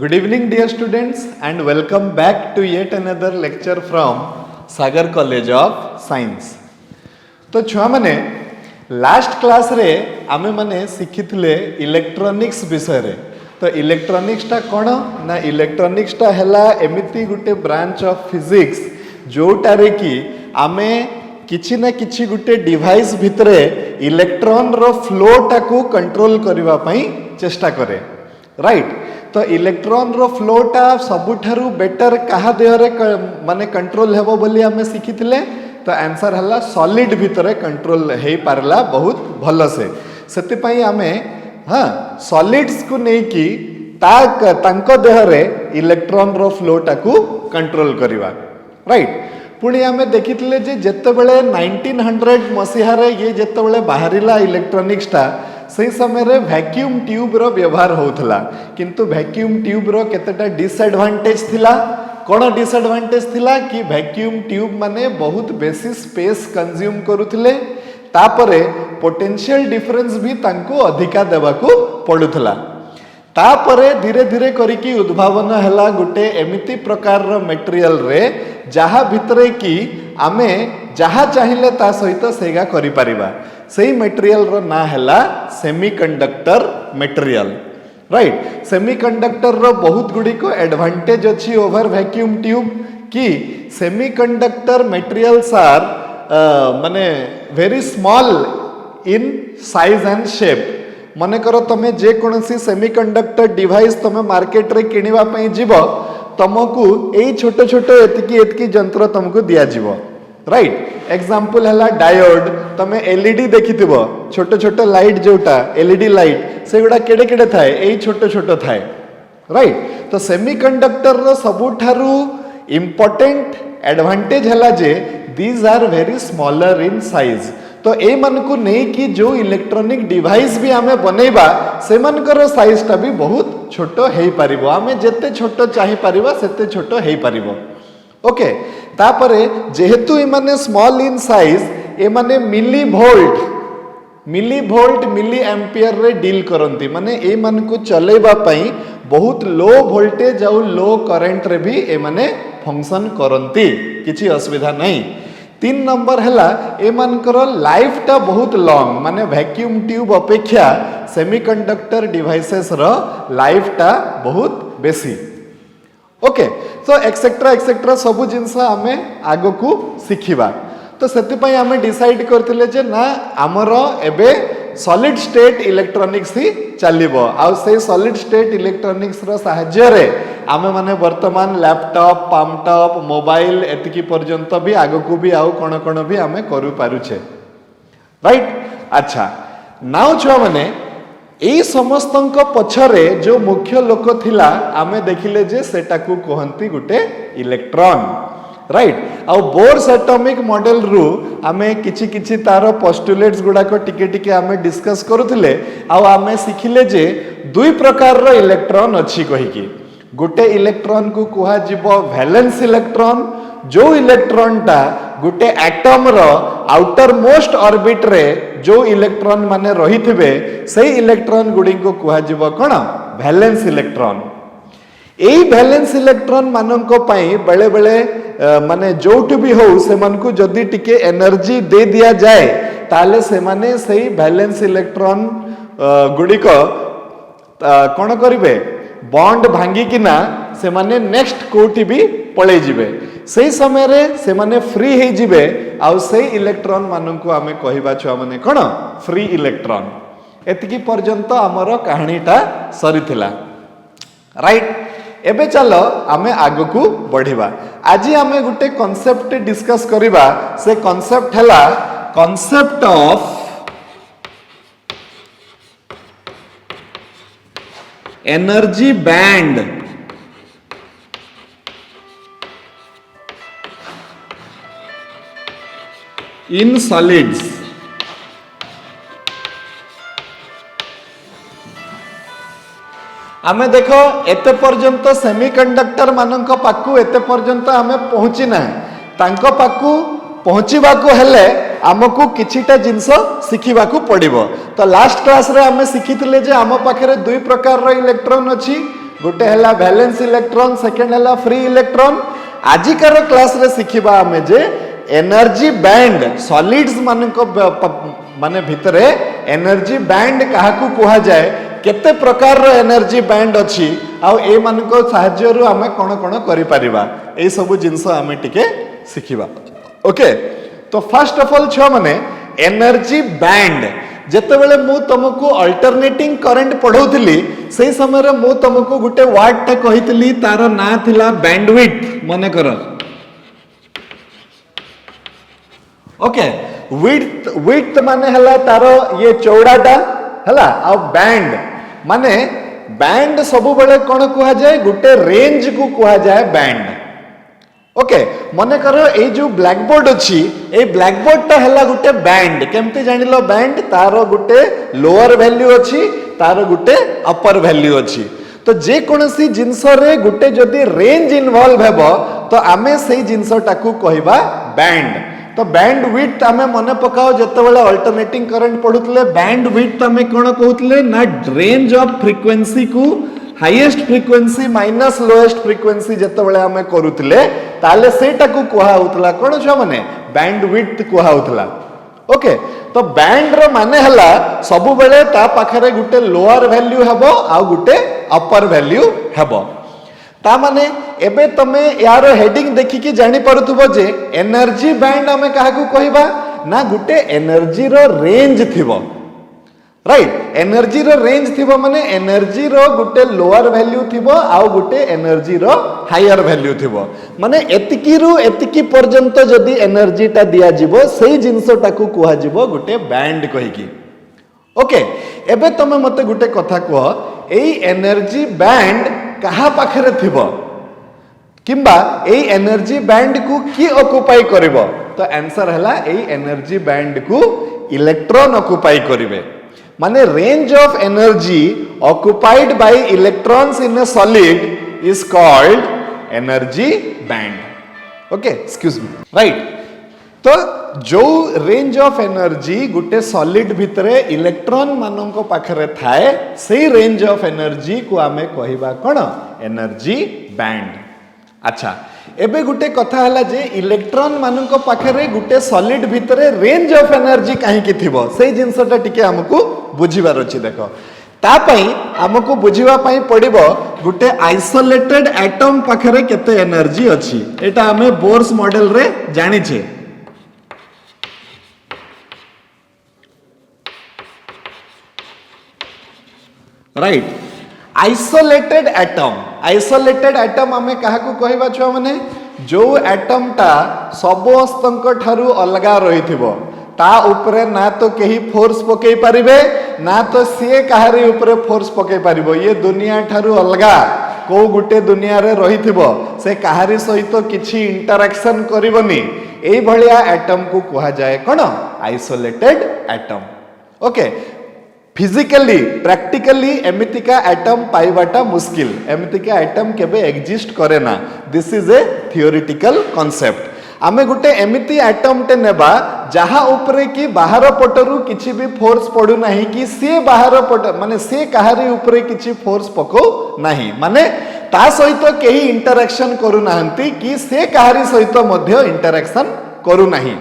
Good evening, dear students, and welcome back to yet another lecture from Sagar College of Science. तो छुआ माने last class रे आमे माने शिखिथिले इलेक्ट्रॉनिक्स विषय रे. तो इलेक्ट्रॉनिक्स टा कोन ना इलेक्ट्रॉनिक्स टा हैला एमिति गुटे ब्रांच ऑफ फिजिक्स जोटारे कि आमे किछि ना किछि गुटे डिवाइस भितरे इलेक्ट्रॉन रो फ्लो टाकू कंट्रोल करबा पई चेष्टा करे. राइट. तो इलेक्ट्रॉन रो फ्लो टा सबुठारु बेटर कहा देहरे माने कंट्रोल हेबो बोली हमें शिखिथिले. तो आंसर हला सॉलिड भितरे कंट्रोल हेई पारला बहुत भलो से. सेति पई हमें हां सॉलिड्स को नै कि तांको देहरे इलेक्ट्रॉन रो फ्लो टाकू कंट्रोल करबा. राइट. पुणी आमे देखिथिले जे जेतेबेले 1900 मसीहा रे ये जेतेबेले बाहरिला इलेक्ट्रॉनिक्स टा से समय रे वैक्यूम ट्यूब रो व्यवहार होउथला. किंतु वैक्यूम ट्यूब रो केतेटा डिसएडवांटेज थिला. कोन डिसएडवांटेज थिला कि वैक्यूम ट्यूब माने बहुत बेसी स्पेस कंज्यूम करूथिले. तापरे पोटेंशियल डिफरेंस भी तांको अधिका देबाकू पडुथला. तापरे धीरे धीरे करिकी उद्भावन हैला गुटे एमिति प्रकार रो मटेरियल रे जहा भितरे कि आमे जहा चाहिए ता सहित सेगा करि परिबा. सेही मटेरियल रो ना हैला सेमीकंडक्टर मटेरियल. राइट. सेमीकंडक्टर रो बहुत गुडी को एडवांटेज अछि ओवर वैक्यूम ट्यूब कि सेमीकंडक्टर मटेरियल्स आर माने very small in size and shape. मने करो तमे जे कोनसी सेमीकंडक्टर डिवाइस तमे मार्केट रे किनिबा पई जीवो तमको एई छोटो छोटो एतकी यंत्र तुमको दिया जीवो. राइट. एग्जांपल हला डायोड. तमे एलईडी देखिथिबो छोटो छोटो लाइट जोटा एलईडी लाइट सेगुडा केडे केडे थाए एई छोटो छोटो थाए. राइट. तो सेमीकंडक्टर रो सबुठारु इंपोर्टेंट एडवांटेज हला जे these are very smaller in size. तो ए मन को नहीं कि जो इलेक्ट्रॉनिक डिवाइस भी आमे बनेबा से मनकर साइज टा भी बहुत छोटो हेई परिबो. आमे जेते छोटो चाहि परिबा सेते छोटो हेई परिबो. ओके. तापरे जेहेतु ए माने स्मॉल इन साइज ए माने मिली वोल्ट मिली एम्पियर रे डील करंती. माने ए मन को चलेबा पई बहुत लो वोल्टेज और लो करंट रे भी ए माने फंक्शन करंती. किछि असुविधा नहीं. 3 नंबर हैला ए मानकर लाइफ टा बहुत लॉन्ग. माने वैक्यूम ट्यूब अपेक्षा सेमीकंडक्टर डिवाइसेस रो लाइफ टा बहुत बेसी. ओके. तो एक्सेट्रा सबु जिंस आमे आगो को सिखिबा. तो सेति पई आमे डिसाइड करथिले जे ना हमरो एबे सॉलिड स्टेट इलेक्ट्रॉनिक्स ही चलिबो. आ से सॉलिड स्टेट इलेक्ट्रॉनिक्स रो सहाय्य रे आमे माने वर्तमान लैपटॉप पामटॉप मोबाइल एतिकी पर्यंत भी आगो को भी आउ कोन कोन भी आमे करू पारुछे. राइट. अच्छा. नाउ छुआ माने एई समस्तंक पछरे जो मुख्य लोक थिला आमे देखिले जे सेटा को कहंती गुटे इलेक्ट्रॉन. राइट. आ बोर्स एटॉमिक मॉडल रु आमे किछि किछि तारो पोस्टुलेट्स गुडा को टिके टिके आमे डिस्कस करूथिले. आ आमे सिखिले जे दुई प्रकार रो इलेक्ट्रॉन अछि कहि कि. गुटे इलेक्ट्रॉन को कुहा जिवो वैलेंस इलेक्ट्रॉन. जो इलेक्ट्रॉन टा गुटे एटम रो आउटर मोस्ट ऑर्बिट रे जो इलेक्ट्रॉन माने रहिथिबे सेही इलेक्ट्रॉन गुडी को कुहा जिवो कोन वैलेंस इलेक्ट्रॉन. एई वैलेंस इलेक्ट्रॉन माननको पई बेले बेले माने जोठ भी हो से मन को जदी टिके एनर्जी दे दिया जाए ताले से माने सेही वैलेंस इलेक्ट्रॉन गुडी को कोन करिवे बॉन्ड भांगी किना से माने नेक्स्ट कोठी भी पळे जिवे. सही समय रे से माने फ्री हे जिवे. आ सही इलेक्ट्रॉन मानन को हमें कहिबा छुआ माने कोन फ्री इलेक्ट्रॉन. एतिकी पर्यंत हमरो कहानीटा सरीथिला. राइट. एबे चलो आमे आगो को बढ़िबा. आज आमे गुटे कांसेप्ट डिस्कस करिबा. से कांसेप्ट हैला concept of energy band in solids. आमे देखो एते पर्यंत सेमीकंडक्टर मानक पाकू एते पर्यंत आमे पहुंची ना. तांको पाकू पहुंचीबा को हेले आमको किछिटा जिंस शिखिबा को पड़िबो. तो लास्ट क्लास रे आमे शिखिथिले जे आम पाखरे दुई प्रकार रो इलेक्ट्रॉन अछि. गोटे है वैलेंस इलेक्ट्रॉन सेकेंड है फ्री इलेक्ट्रॉन आजिकार क्लास रे शिखिबा आमे जे एनर्जी बैंड सॉलिड्स माने भितरे एनर्जी बैंड काहाकू कुहा जाए केते प्रकार रो एनर्जी बैंड अछि आ ए मानको सहाय्य रु आमे कोन कोन करि परिबा ए सब जिंस आमे टिके शिखिबा ओके तो फर्स्ट ऑफ ऑल छ माने एनर्जी बैंड जेते बेले मु तुमको अल्टरनेटिंग करंट पढौथिली से समय रे मु तुमको गुटे वर्ड टा कहितली तार ना थिला बैंडविड्थ मने कर ओके विड्थ माने हला तार ये चौड़ाटा हला आ बैंड माने बैंड सब बेले कोन कुहा जाए गुटे रेंज को कुहा जाए बैंड ओके मने करो ए जो ब्लैक बोर्ड अछि ए ब्लैक बोर्ड ता हला गुटे बैंड केमते जानिलो बैंड तारो गुटे लोअर वैल्यू अछि तारो गुटे अपर वैल्यू अछि तो जे कोनसी जिंस रे गुटे जदी रेंज इन्वॉल्व हेबो तो आमे सेही जिंस टाकू कहबा बैंड तो बैंड विड्थ आमे मने पकाओ जते बेले अल्टरनेटिंग करंट पढुतले बैंड विड्थ आमे कोन कहउतले ना रेंज ऑफ फ्रीक्वेंसी को highest frequency minus lowest frequency जते बेले आमे करूतले ताले सेटा को कुहा होतला कोन छ माने बैंड विड्थ कुहा होतला ओके तो बैंड रो माने हला सब बेले ता पाखरे गुटे लोअर वैल्यू हेबो आ गुटे अपर वैल्यू हेबो ता माने एबे तमे यार हेडिंग देखि कि जानि परथुबो जे एनर्जी बैंड आमे काहा को कहिबा ना गुटे एनर्जी रो रेंज थिबो राइट एनर्जी रो रेंज थिबो माने एनर्जी रो गुटे लोअर वैल्यू थिबो आ गुटे एनर्जी रो हायर वैल्यू थिबो माने एतिकी रु एतिकी पर्यंत जदी एनर्जी ता दिया जिवो सेही जिंसटा को कुहा जिवो गुटे बैंड कहिकी ओके एबे तमे मते गुटे कथा कह एई एनर्जी बैंड कहा पाखरे थिबो किंबा एई एनर्जी बैंड को की ऑक्युपाई करिवो तो आंसर हला एई एनर्जी बैंड को इलेक्ट्रॉन ऑक्युपाई करिवे माने range of energy occupied by electrons in a solid is called energy band okay excuse me right तो जो range of energy Gute solid भितरे इलेक्ट्रॉन मानक पाखरे थाए से रेंज ऑफ एनर्जी को आमे कहिबा कोन एनर्जी बैंड अच्छा एबे गुटे कथा हला जे इलेक्ट्रॉन मानक पाखरे गुटे सॉलिड भितरे रेंज ऑफ एनर्जी काहे कि थिबो सेही जिंसटा टिके हमकु बुझिबार अछि देखो ता पई हमकु बुझिबा पई पडिबो गुटे आइसोलेटेड एटम पाखरे केते एनर्जी अछि एटा हमें बोर्स मॉडल रे जानि छे राइट आइसोलेटेड एटम आमे काहा को कहबा छ माने जो एटम टा सबस्तंक ठारू अलगा रहिथिबो ता ऊपरे ना तो केही फोर्स पकई परिबे ना तो से काहारी ऊपरे फोर्स पकई परिबो ये दुनिया ठारू अलगा को गुटे दुनिया रे रहिथिबो से काहारी सहित किछि इंटरैक्शन करिवोनी एई भलिया एटम को कहा जाय कोन isolated atom okay physically practically एमितिका एटम पाइबाटा मुश्किल एमितिका एटम केबे एग्जिस्ट करे ना this is a theoretical concept आमे गुटे एमिति एटम टे नेबा जहा ऊपरे की बाहर पटरु किछि भी फोर्स पडु नाही कि से बाहर पट माने से काहारी ऊपरे किछि फोर्स पको नाही माने ता सहित केही इंटरैक्शन करू नाहंती कि से काहारी सहित मध्य इंटरैक्शन करू नाही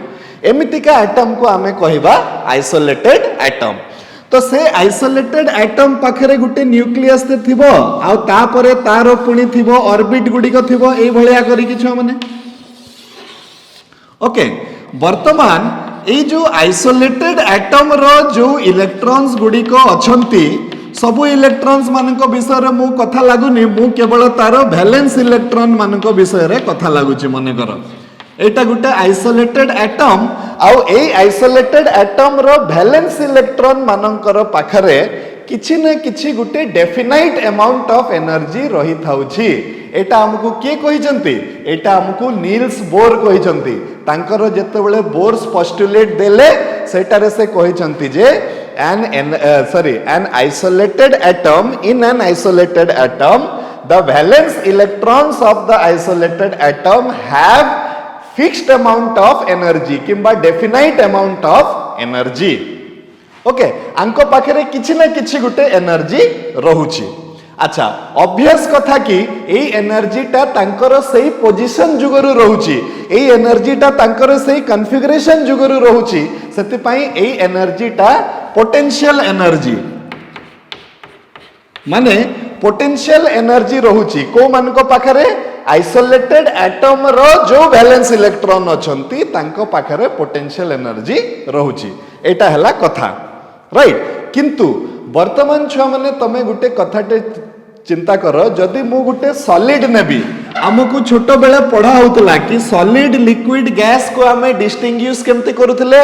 एमितिका एटम को आमे कहिबा आइसोलेटेड एटम तो से आइसोलेटेड एटम पाखरे गुटे न्यूक्लियस ते थिबो आ तापरे तारो पुणी थिबो ऑर्बिट गुडी को थिबो एई भलिया करी कि छ माने ओके वर्तमान ए जो आइसोलेटेड एटम रो जो इलेक्ट्रॉन्स गुडी को अछंती सब इलेक्ट्रॉन्स मानक विषय रे मु कथा लागुनी मु केवल तारो वैलेंस इलेक्ट्रॉन मानक विषय रे कथा लागुची मने कर एटा गुटे आइसोलेटेड एटम आउ ए आइसोलेटेड एटम रो वैलेंस इलेक्ट्रॉन मानकर पाखरे किछि न किछि गुटे डेफिनाइट अमाउंट ऑफ एनर्जी रही थाउछि एटा हमकु के कहिजंती एटा हमकु नील्स बोर कहिजंती तांकर जेतेबेले बोर्स पोस्टुलेट देले सेटारे से कहिजंती जे an isolated atom in an isolated atom the valence electrons of the isolated atom have fixed amount of energy किंबा definite amount of energy okay आंको पाखरे किछि ना किछि गुटे एनर्जी रहुछि अच्छा ऑब्वियस कथा कि एई एनर्जीटा तांकर सेही पोजीशन जुगरु रहउची एई एनर्जीटा तांकर सेही कॉन्फ़िगरेशन जुगरु रहउची सेति पई एई एनर्जीटा पोटेंशियल एनर्जी माने पोटेंशियल एनर्जी रहउची को मान को पाखरे आइसोलेटेड एटम रो जो वैलेंस इलेक्ट्रॉन अछंती तांको पाखरे पोटेंशियल एनर्जी रहउची एटा हला कथा राइट किंतु वर्तमान छुआ माने तमे गुटे कथाटे चिंता कर जदि मु गुटे सॉलिड नेबी हमकु छोट बेले पढ़ा होतला कि सॉलिड लिक्विड गैस को हमें डिस्टिंग्विश केमते करूथिले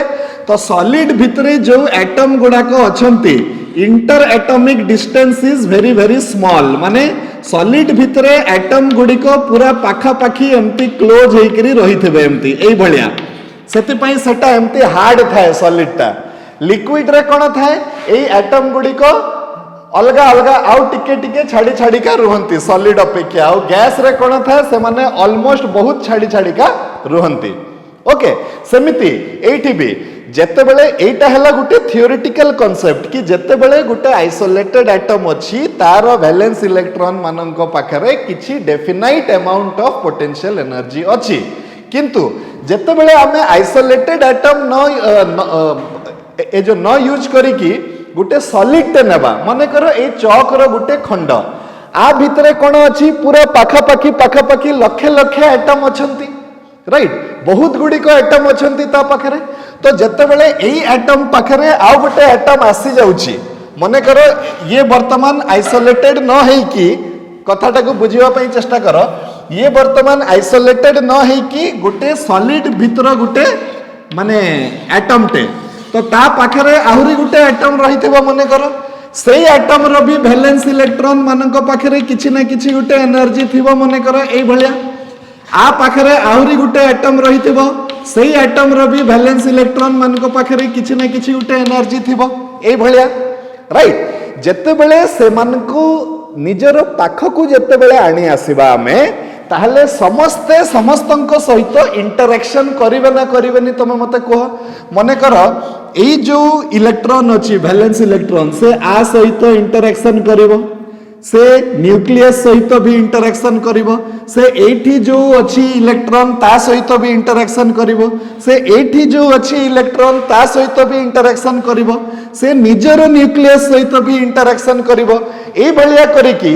तो सॉलिड भितरे जो एटम गुडा को अछंती interatomic distance is very very small माने सॉलिड भितरे एटम गुडी को पूरा पाखा पाखी एमती क्लोज हेकरी रहिथिबे एमती एई भलिया सेति पई सेटा एमती हार्ड थाए सॉलिड ता लिक्विड रे कोन थाए एई एटम गुडी को अलगा अलगा आउ टिके टिके छाड़ी छाड़ी का रुहंती सॉलिड अपेक्षा आउ गैस रे कोन थाए से माने ऑलमोस्ट बहुत छाड़ी छाड़ी का रुहंती ओके सेमिति एठी भी जेते बेले एटा हला गुटे थियोरेटिकल कांसेप्ट कि जेते बेले गुटे आइसोलेटेड एटम अछि तार वैलेंस इलेक्ट्रॉन माननक पाखरे किछि definite amount of potential energy अछि किंतु जेते बेले हमें आइसोलेटेड एटम ए जो न यूज करी कि गुटे सॉलिड टे नेबा माने करो ए चौक रो गुटे खंड आ भितरे कोन अछि पूरा पाखा पाखी लखे लखे एटम अछंती राइट बहुत गुडी को एटम अछंती ता पाखरे तो जते बेले एई एटम पाखरे आ गुटे एटम आसी जाउची माने करो ये वर्तमान आइसोलेटेड न हेई कि कथाटा को बुझिबा पई चेष्टा करो ये वर्तमान आइसोलेटेड न हेई कि गुटे सॉलिड भितर गुटे माने एटम टे तो ता पाखरे आहुरी गुटे एटम रहिथिबो माने करो सेई एटम रो भी वैलेंस इलेक्ट्रॉन मानक पाखरे किछि ना किछि गुटे एनर्जी थिबो माने करो एई भलिया आ पाखरे आहुरी गुटे एटम रहिथिबो सेई एटम रो भी वैलेंस इलेक्ट्रॉन मानक पाखरे किछि ना किछि गुटे एनर्जी थिबो एई भलिया राइट जेते बेले से मानकु निजर पाखकु जेते बेले आनी आसीबा हमें ताहले समस्ते समस्तंको सहित इंटरैक्शन करिवे ना करिवेनी तमे मते कह मने कर एई जो इलेक्ट्रॉन अछि वैलेंस इलेक्ट्रॉन से आ सहित इंटरैक्शन करिवो से न्यूक्लियस सहित भी इंटरैक्शन करिवो से एठी जो अछि इलेक्ट्रॉन ता सहित भी इंटरैक्शन करिवो से एठी जो अछि इलेक्ट्रॉन ता सहित भी इंटरैक्शन करिवो से निजर न्यूक्लियस सहित भी इंटरैक्शन करिवो एई भलिया करिकि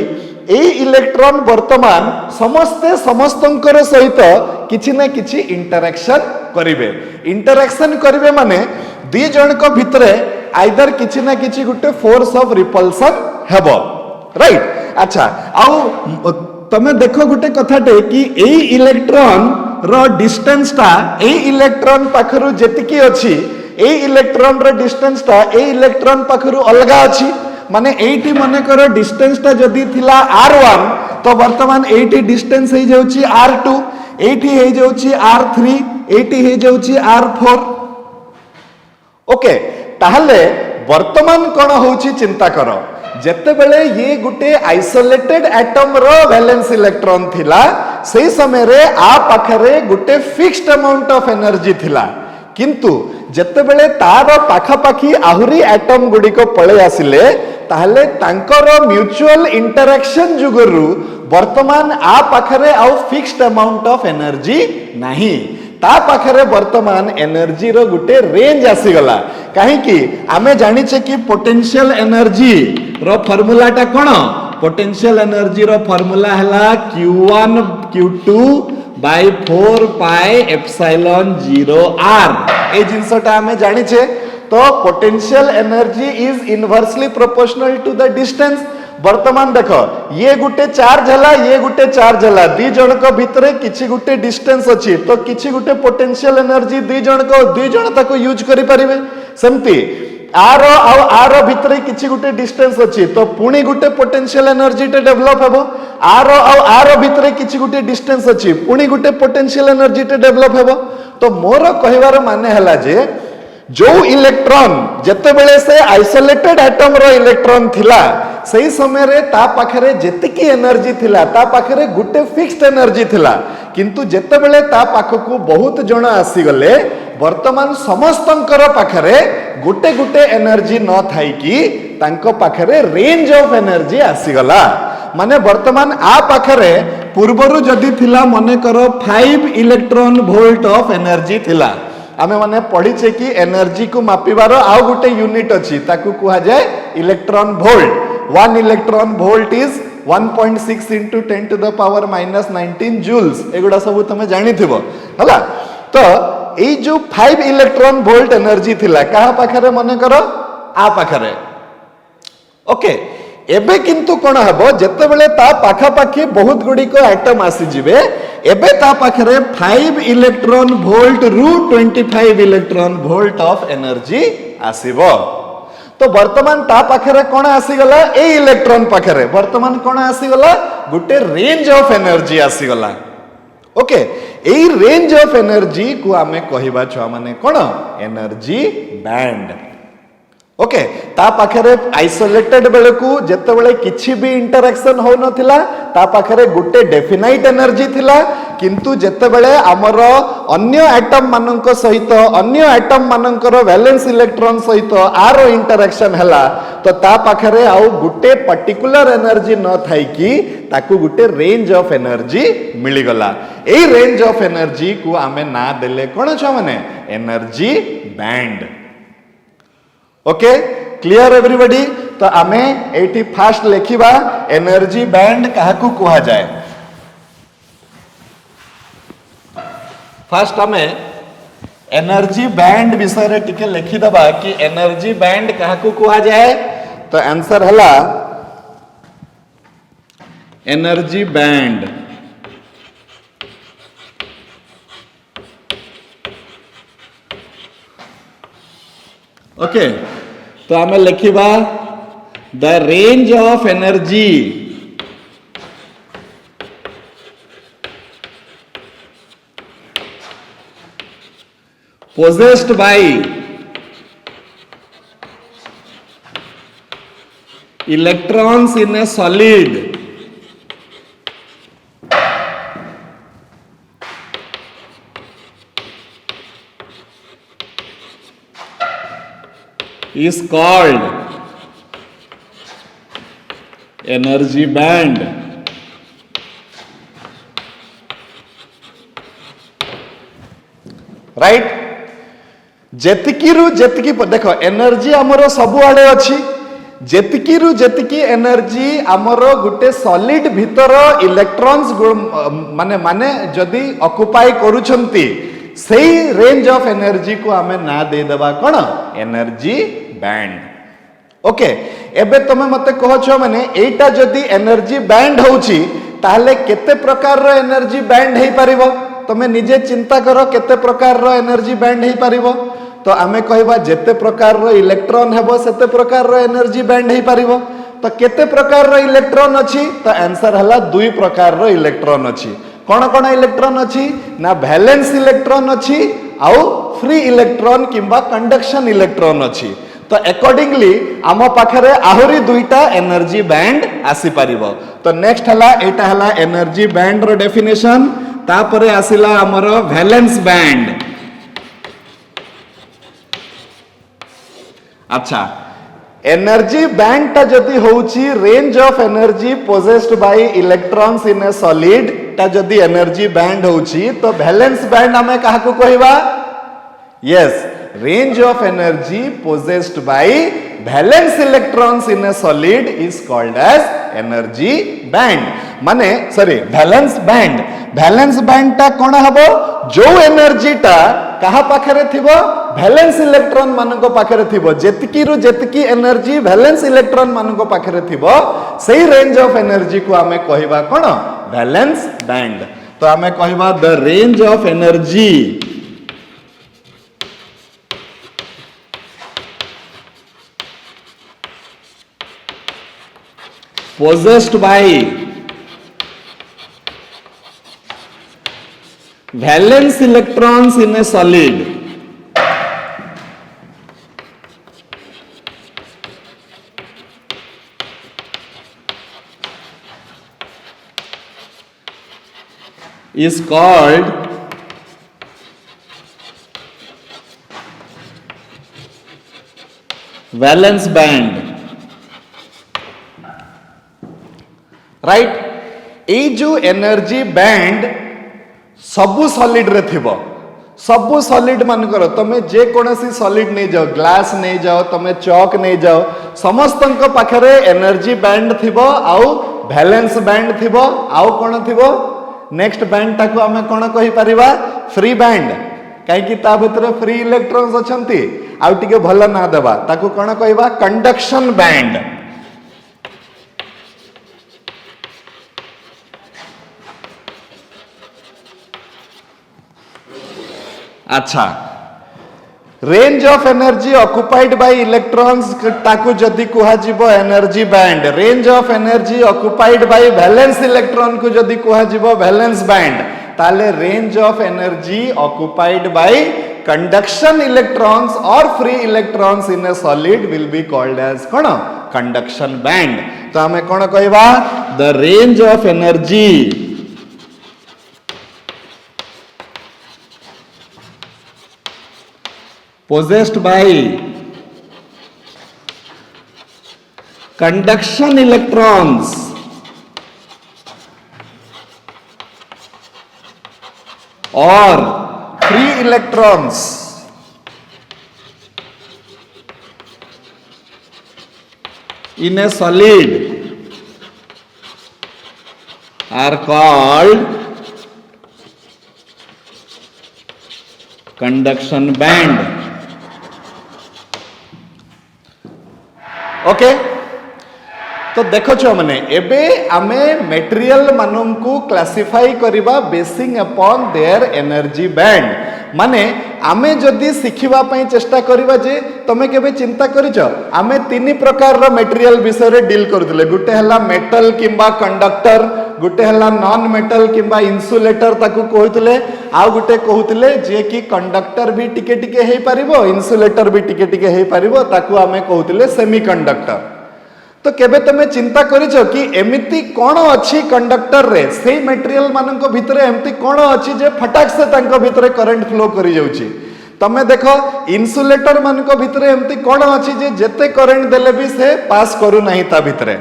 एई इलेक्ट्रॉन वर्तमान समस्ते समस्तंकर सहित किछि ना किछि इंटरैक्शन करिवे माने दी जण को भितरे आइदर किछि ना किछि गुटे फोर्स ऑफ रिपल्सन हेबो राइट अच्छा आउ तमे देखो गुटे कथाटे कि एई इलेक्ट्रॉन रो डिस्टेंस ता एई इलेक्ट्रॉन पाखरु जेतिकी अछि एई इलेक्ट्रॉन रो डिस्टेंस ता एई इलेक्ट्रॉन पाखरु अलगा अछि माने एठी माने करो डिस्टेंस ता जदी थिला r1 तो वर्तमान एठी डिस्टेंस हे जाउची r2 एठी हे जाउची r3 एठी हे जाउची r4 ओके ताहले वर्तमान कोन होउची चिंता करो जेते बेले ये गुटे आइसोलेटेड एटम रो वैलेंस इलेक्ट्रॉन थिला सेही समय रे आ पाखरे गुटे फिक्स्ड अमाउंट ऑफ एनर्जी थिला किंतु जेते बेले तार पाखा पाखी आहुरी एटम गुडी को पळे आसिले ताहले तांकर म्यूचुअल इंटरैक्शन जुगरु वर्तमान आ पाखरे आउ फिक्स्ड अमाउंट ऑफ एनर्जी नाही ता पाखरे वर्तमान एनर्जी रो गुटे रेंज आसी गला काहे कि आमे जानि छे कि पोटेंशियल एनर्जी रो फार्मूला टा कोन पोटेंशियल एनर्जी रो फार्मूला हला q1 q2 by 4 pi epsilon 0 r ए जिंसटा आमे जानि छे तो potential energy is inversely proportional to the distance वर्तमान देखो ये गुटे चार्ज हला ये गुटे चार्ज हला दी जण को भितरे किछि गुटे डिस्टेंस अछि तो किछि गुटे पोटेंशियल एनर्जी दी जण ताको यूज करि परिबे सेमती आर आर भितरे किछि गुटे डिस्टेंस अछि तो पुणी गुटे पोटेंशियल एनर्जी टे डेवलप हेबो आर भितरे किछि गुटे डिस्टेंस अछि पुणी गुटे पोटेंशियल एनर्जी टे डेवलप हेबो तो मोर कहिवार माने हला जे जो इलेक्ट्रॉन जेते बेले से आइसोलेटेड एटम रो इलेक्ट्रॉन थिला सही समय रे ता पाखरे जेतिकी एनर्जी थिला ता पाखरे गुटे फिक्स्ड एनर्जी थिला किंतु जेते बेले ता पाखकु बहुत जण आसी गले वर्तमान समस्तंकर पाखरे गुटे गुटे एनर्जी न थाई कि तांको पाखरे रेंज ऑफ एनर्जी आसी गला माने वर्तमान आ पाखरे पूर्वरु जदि थिला मने करो 5 इलेक्ट्रॉन वोल्ट ऑफ एनर्जी थिला आमे माने पढ़ीचे कि एनर्जी को मापिबार आउ गुटे यूनिट अछि ताकू कुहा जाय electron volt 1 electron volt is 1.6 into 10 to the power minus 19 joules एगुडा सब तमे जानि थिबो हला तो एई जो 5 इलेक्ट्रॉन वोल्ट एनर्जी थिला कहा पाखरे मने करो आ पाखरे ओके एबे किंतु कोन हबो जत्ते बेले ता पाखा पाखी बहुत गुडी को एटम आसी जिवे एबे ता पाखरे 5 इलेक्ट्रॉन वोल्ट रु 25 इलेक्ट्रॉन वोल्ट ऑफ एनर्जी आसीबो तो वर्तमान ता पाखरे कोन आसी गला ए इलेक्ट्रॉन पाखरे वर्तमान कोन आसी गला गुटे रेंज ऑफ एनर्जी आसी गला okay AE range of energy को आमे कहिबा छुआ माने कोन एनर्जी बैंड ओके ता पाखरे आइसोलेटेड बेलकू जत्ते बेले किछि भी इंटरैक्शन हो नथिला ता पाखरे गुटे डेफिनाइट एनर्जी थिला किंतु जत्ते बेले हमर अन्य एटम मानक सहित अन्य एटम मानकर वैलेंस इलेक्ट्रॉन सहित आरो इंटरैक्शन हला तो ता पाखरे आउ गुटे पर्टिकुलर एनर्जी न थाई कि ताकू गुटे रेंज ऑफ एनर्जी मिली गला एई रेंज ऑफ एनर्जी को आमे ना देले कोन छ माने energy band okay clear everybody तो आमे एटी फास्ट लेखिबा एनर्जी बैंड काहाकू कुहा जाए फास्ट आमे एनर्जी बैंड विषय रे टिके लिखि दबा कि एनर्जी बैंड काहाकू कुहा जाए तो आंसर हला एनर्जी बैंड ओके तो आमे लिखिबा the range of energy possessed by electrons in a solid is called energy band right जेतिकी रु जेतिकी देखो एनर्जी हमरो सब आड़े अछि जेतिकी रु जेतिकी एनर्जी हमरो गुटे सॉलिड भीतर इलेक्ट्रॉन्स माने माने जदी ऑक्युपाई करूछंती सेही रेंज ऑफ एनर्जी को आमे ना दे देबा कोन एनर्जी बैंड ओके एबे तमे मते कहो छ माने एटा जदी एनर्जी बैंड होउची ताले केते प्रकार रो एनर्जी बैंड हेई परिबो तमे निजे चिंता करो केते प्रकार रो एनर्जी बैंड हेई परिबो तो आमे कहबा जेते प्रकार रो इलेक्ट्रॉन हेबो सेते प्रकार रो एनर्जी बैंड हेई परिबो तो केते प्रकार रो इलेक्ट्रॉन अछि तो आंसर हला दुई प्रकार रो इलेक्ट्रॉन अछि कोन कोन इलेक्ट्रॉन अछि ना वैलेंस इलेक्ट्रॉन अछि आउ फ्री इलेक्ट्रॉन किंबा कंडक्शन इलेक्ट्रॉन अछि तो अकॉर्डिंगली आम पाखरे आहुरी दुईटा एनर्जी बैंड आसी परिबो तो नेक्स्ट हला एटा हला एनर्जी बैंड रो डेफिनेशन तापरे आसिला हमर वैलेंस बैंड अच्छा एनर्जी बैंड ता जदी होउची range of energy possessed by electrons in a solid ता जदी एनर्जी बैंड होउची तो वैलेंस बैंड हमें काहाकू कहबा yes range of energy possessed by valence electrons in a solid is called as energy band माने सॉरी वैलेंस बैंड ता कोन हबो जो एनर्जी ता कहा पाखरे थिबो वैलेंस इलेक्ट्रॉन मानको पाखरे थिबो जेतकी रु जेतकी एनर्जी वैलेंस इलेक्ट्रॉन मानको पाखरे थिबो सेही रेंज ऑफ एनर्जी को हमें कहबा कोन वैलेंस बैंड तो हमें कहबा the range of energy possessed by valence electrons in a solid is called valence band right. ए जो एनर्जी बैंड सबु सॉलिड रे थिबो, सबु सॉलिड मान करो तमे जे कोनसी सॉलिड नहीं जाओ, ग्लास नहीं जाओ, तमे चौक नहीं जाओ, समस्तंक पाखरे एनर्जी बैंड थिबो आउ बैलेंस बैंड थिबो आउ कोन थिबो नेक्स्ट बैंड टाको आमे कोन कहि परिबा फ्री बैंड, काहे कि ता भितरे फ्री इलेक्ट्रॉन्स अछंती आउ टिके भलो ना देबा ताको कोन कहिबा कंडक्शन बैंड। अच्छा, range of energy occupied by electrons ताकू जदी कुहा जीवो energy band, range of energy occupied by valence electron को जदी कुहा जीवो वैलेंस बैंड, ताले range of energy occupied by conduction electrons और free electrons in a solid will be called as कोन कंडक्शन बैंड। तो हमें कोन कहबा the range of energy possessed by conduction electrons or free electrons in a solid are called conduction band। Okay, तो देखो छो माने एबे आमे मटेरियल मानन को क्लासिफाई करिबा basin upon their energy band. माने आमे जदी सिखिबा पई चेष्टा करिबा जे तमे केबे चिंता करिचो आमे तीन प्रकार रो मटेरियल विषय रे डील करथले, गुटे हला मेटल किंबा कंडक्टर, गुटे हला नॉन मेटल किंबा इन्सुलेटर ताकू कहउतले, आ गुटे कहउतले जे कि कंडक्टर भी टिके टिके हे परिबो, इन्सुलेटर भी टिके टिके हे परिबो, ताकू आमे कहउतले सेमीकंडक्टर। तो केबे तमे चिंता करिचो कि एमिति कोन अछि कंडक्टर रे, सेही मटेरियल मानक भितरे एमिति कोन अछि जे फटाक से तांको भितरे करंट फ्लो करि जाउची। तमे देखो इन्सुलेटर मानक भितरे एमिति कोन अछि जे जेते करंट देले भी से पास करू नाही ता भितरे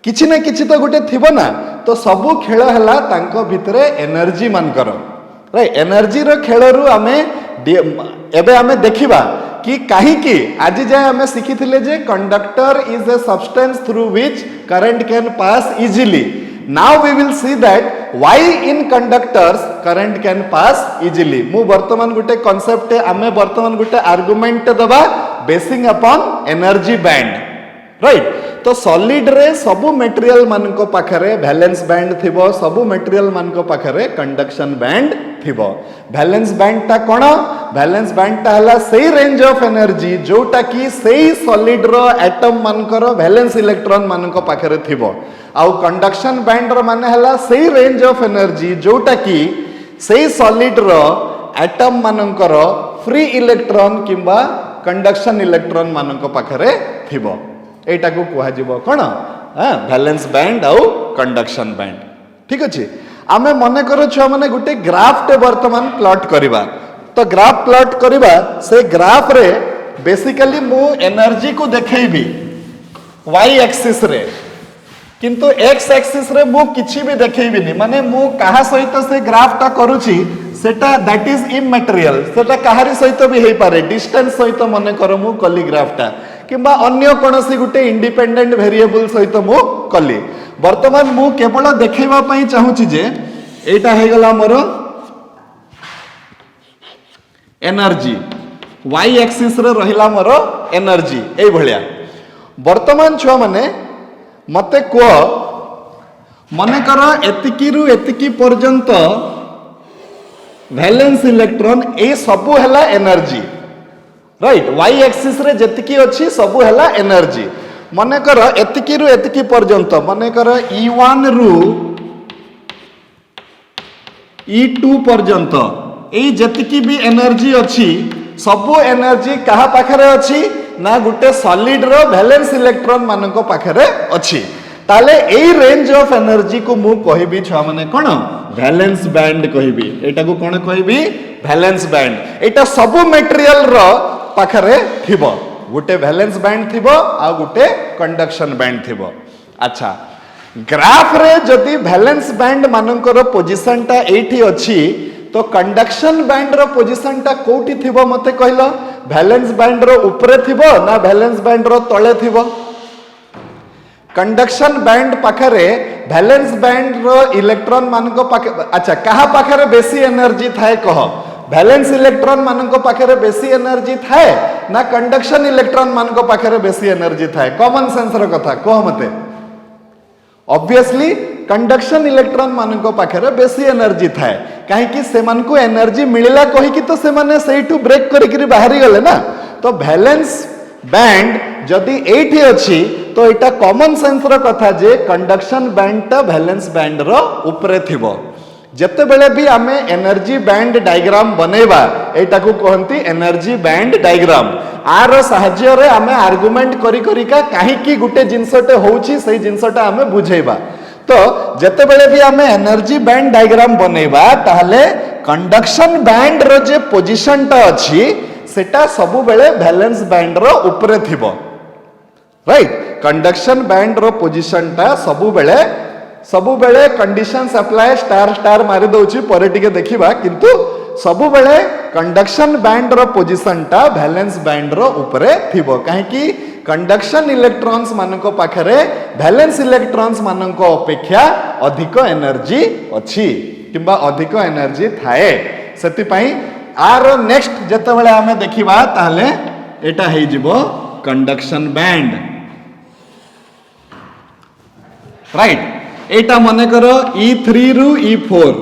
किछि ना किछि तो गुटे थिबो ना। तो सबु खेल हला तांको भितरे एनर्जी मान करो, राइट। एनर्जी रो खेलरू आमे एबे आमे देखिबा कि कहीं कि आज जाए हमें सीखी थिले जे conductor is a substance through which current can pass easily. Now we will see that why in conductors current can pass easily. मु वर्तमान गुटे कांसेप्ट आमे वर्तमान गुटे आर्गुमेंट दबा basing upon energy band, right. तो सॉलिड रे सबु मटेरियल मानको पाखरे वैलेंस बैंड थिबो, सबु मटेरियल मानको पाखरे कंडक्शन बैंड थिबो। वैलेंस बैंड ता कोन? वैलेंस बैंड ता हला सेही रेंज ऑफ एनर्जी जोटा कि सेही सॉलिड रो एटम मानकर वैलेंस इलेक्ट्रॉन मानको पाखरे थिबो। आउ कंडक्शन बैंड रो माने हला सेही रेंज ऑफ एनर्जी जोटा कि सेही सॉलिड रो एटम मानकर फ्री इलेक्ट्रॉन किंबा कंडक्शन इलेक्ट्रॉन मानको पाखरे थिबो। एटा को कुहा जीवो कोन वैलेंस बैंड आउ कंडक्शन बैंड। ठीक अछि, आमे मने करो छ माने गुटे ग्राफ टे वर्तमान प्लॉट करिबा। तो ग्राफ प्लॉट करिबा, से ग्राफ रे बेसिकली मु एनर्जी को देखैबी y एक्सिस रे, किंतु x एक्सिस रे मु किछि भी देखैबिनी। माने मु काहा सहित से ग्राफ टा करूची सेटा दैट इज इमटेरियल, सेटा काहारी सहित भी हेई पारे, डिस्टेंस सहित मने करो मु कली ग्राफ टा किंबा अन्य कोनसी गुटे इंडिपेंडेंट वेरिएबल सहित मु कली। वर्तमान मु केवल देखैबा पई चाहूची जे एटा हे गला मोर एनर्जी, y एक्सिस रे रहिला मोर एनर्जी ए भलिया। वर्तमान छुआ माने मते को मने करो एतिकी रु एतिकी पर्यंत वैलेंस इलेक्ट्रॉन ए सबु हला एनर्जी, राइट। y एक्सिस रे जतिकी अछि सबु हला एनर्जी। मने कर एतिकी रु एतिकी पर्यंत, मने कर E1 रु E2 पर्यंत एई जतिकी भी एनर्जी अछि सबु एनर्जी कहा पाखरे अछि ना गुटे सॉलिड रो वैलेंस इलेक्ट्रॉन मानको पाखरे अछि। ताले एई रेंज ऑफ एनर्जी को मु कहिबी छ माने कोन वैलेंस बैंड कहिबी। एटा को कोन कहिबी वैलेंस बैंड। एटा सबु मटेरियल रो पाखरे थिबो, गुटे वैलेंस बैंड थिबो आ गुटे कंडक्शन बैंड थिबो। अच्छा, ग्राफ रे जदि वैलेंस बैंड मानकर पोजिशन टा एठी अछि तो कंडक्शन बैंड रो पोजिशन टा कोठी थिबो मते कहलो वैलेंस बैंड रो ऊपरे थिबो ना वैलेंस बैंड रो तळे थिबो कंडक्शन बैंड पाखरे वैलेंस बैंड रो इलेक्ट्रॉन मानको पाखे अच्छा कहा पाखरे बेसी एनर्जी थाए कह वैलेंस इलेक्ट्रॉन मानको पाखरे बेसी एनर्जी थाए ना कंडक्शन इलेक्ट्रॉन मानको पाखरे बेसी एनर्जी थाए कॉमन सेंस रो कथा कह मते ऑब्वियसली कंडक्शन इलेक्ट्रॉन मानको पाखरे बेसी एनर्जी थाए काहे कि से मानको एनर्जी मिलिला कहि कि तो से माने सेइटू ब्रेक करि करि बाहरी गले ना तो वैलेंस बैंड जदि एठी अछि तो एटा कॉमन सेंस रो कथा जे कंडक्शन बैंड ता वैलेंस बैंड रो ऊपरे थिबो जते बेले भी आमे एनर्जी बैंड डायग्राम बनेबा एटा को कहंती एनर्जी बैंड डायग्राम आर सहाय्य रे आमे आर्गुमेंट करी करी का काहे कि गुटे जिंसटे होउची सेही जिंसटा आमे बुझेबा तो जते बेले भी आमे एनर्जी बैंड डायग्राम बनेबा ताहले कंडक्शन बैंड रो जे पोजीशन ता अछि सेटा सबु बेले वैलेंस बैंड रो ऊपरे थिबो राइट कंडक्शन बैंड रो पोजीशन ता सबु बेले कंडीशंस अप्लाई स्टार स्टार मारि दउची परे टिके देखिबा किंतु सबु बेले कंडक्शन बैंड रो पोजीशन ता वैलेंस बैंड रो ऊपरे थिबो काहे कि कंडक्शन इलेक्ट्रॉन्स मानको पाखरे वैलेंस इलेक्ट्रॉन्स मानको अपेक्षा अधिक एनर्जी अछि किबा अधिक एनर्जी थाए सेति पई आर नेक्स्ट जते बेले हमें देखिबा ताले एटा हे जिवो कंडक्शन बैंड राइट एटा मने करो E3 रु E4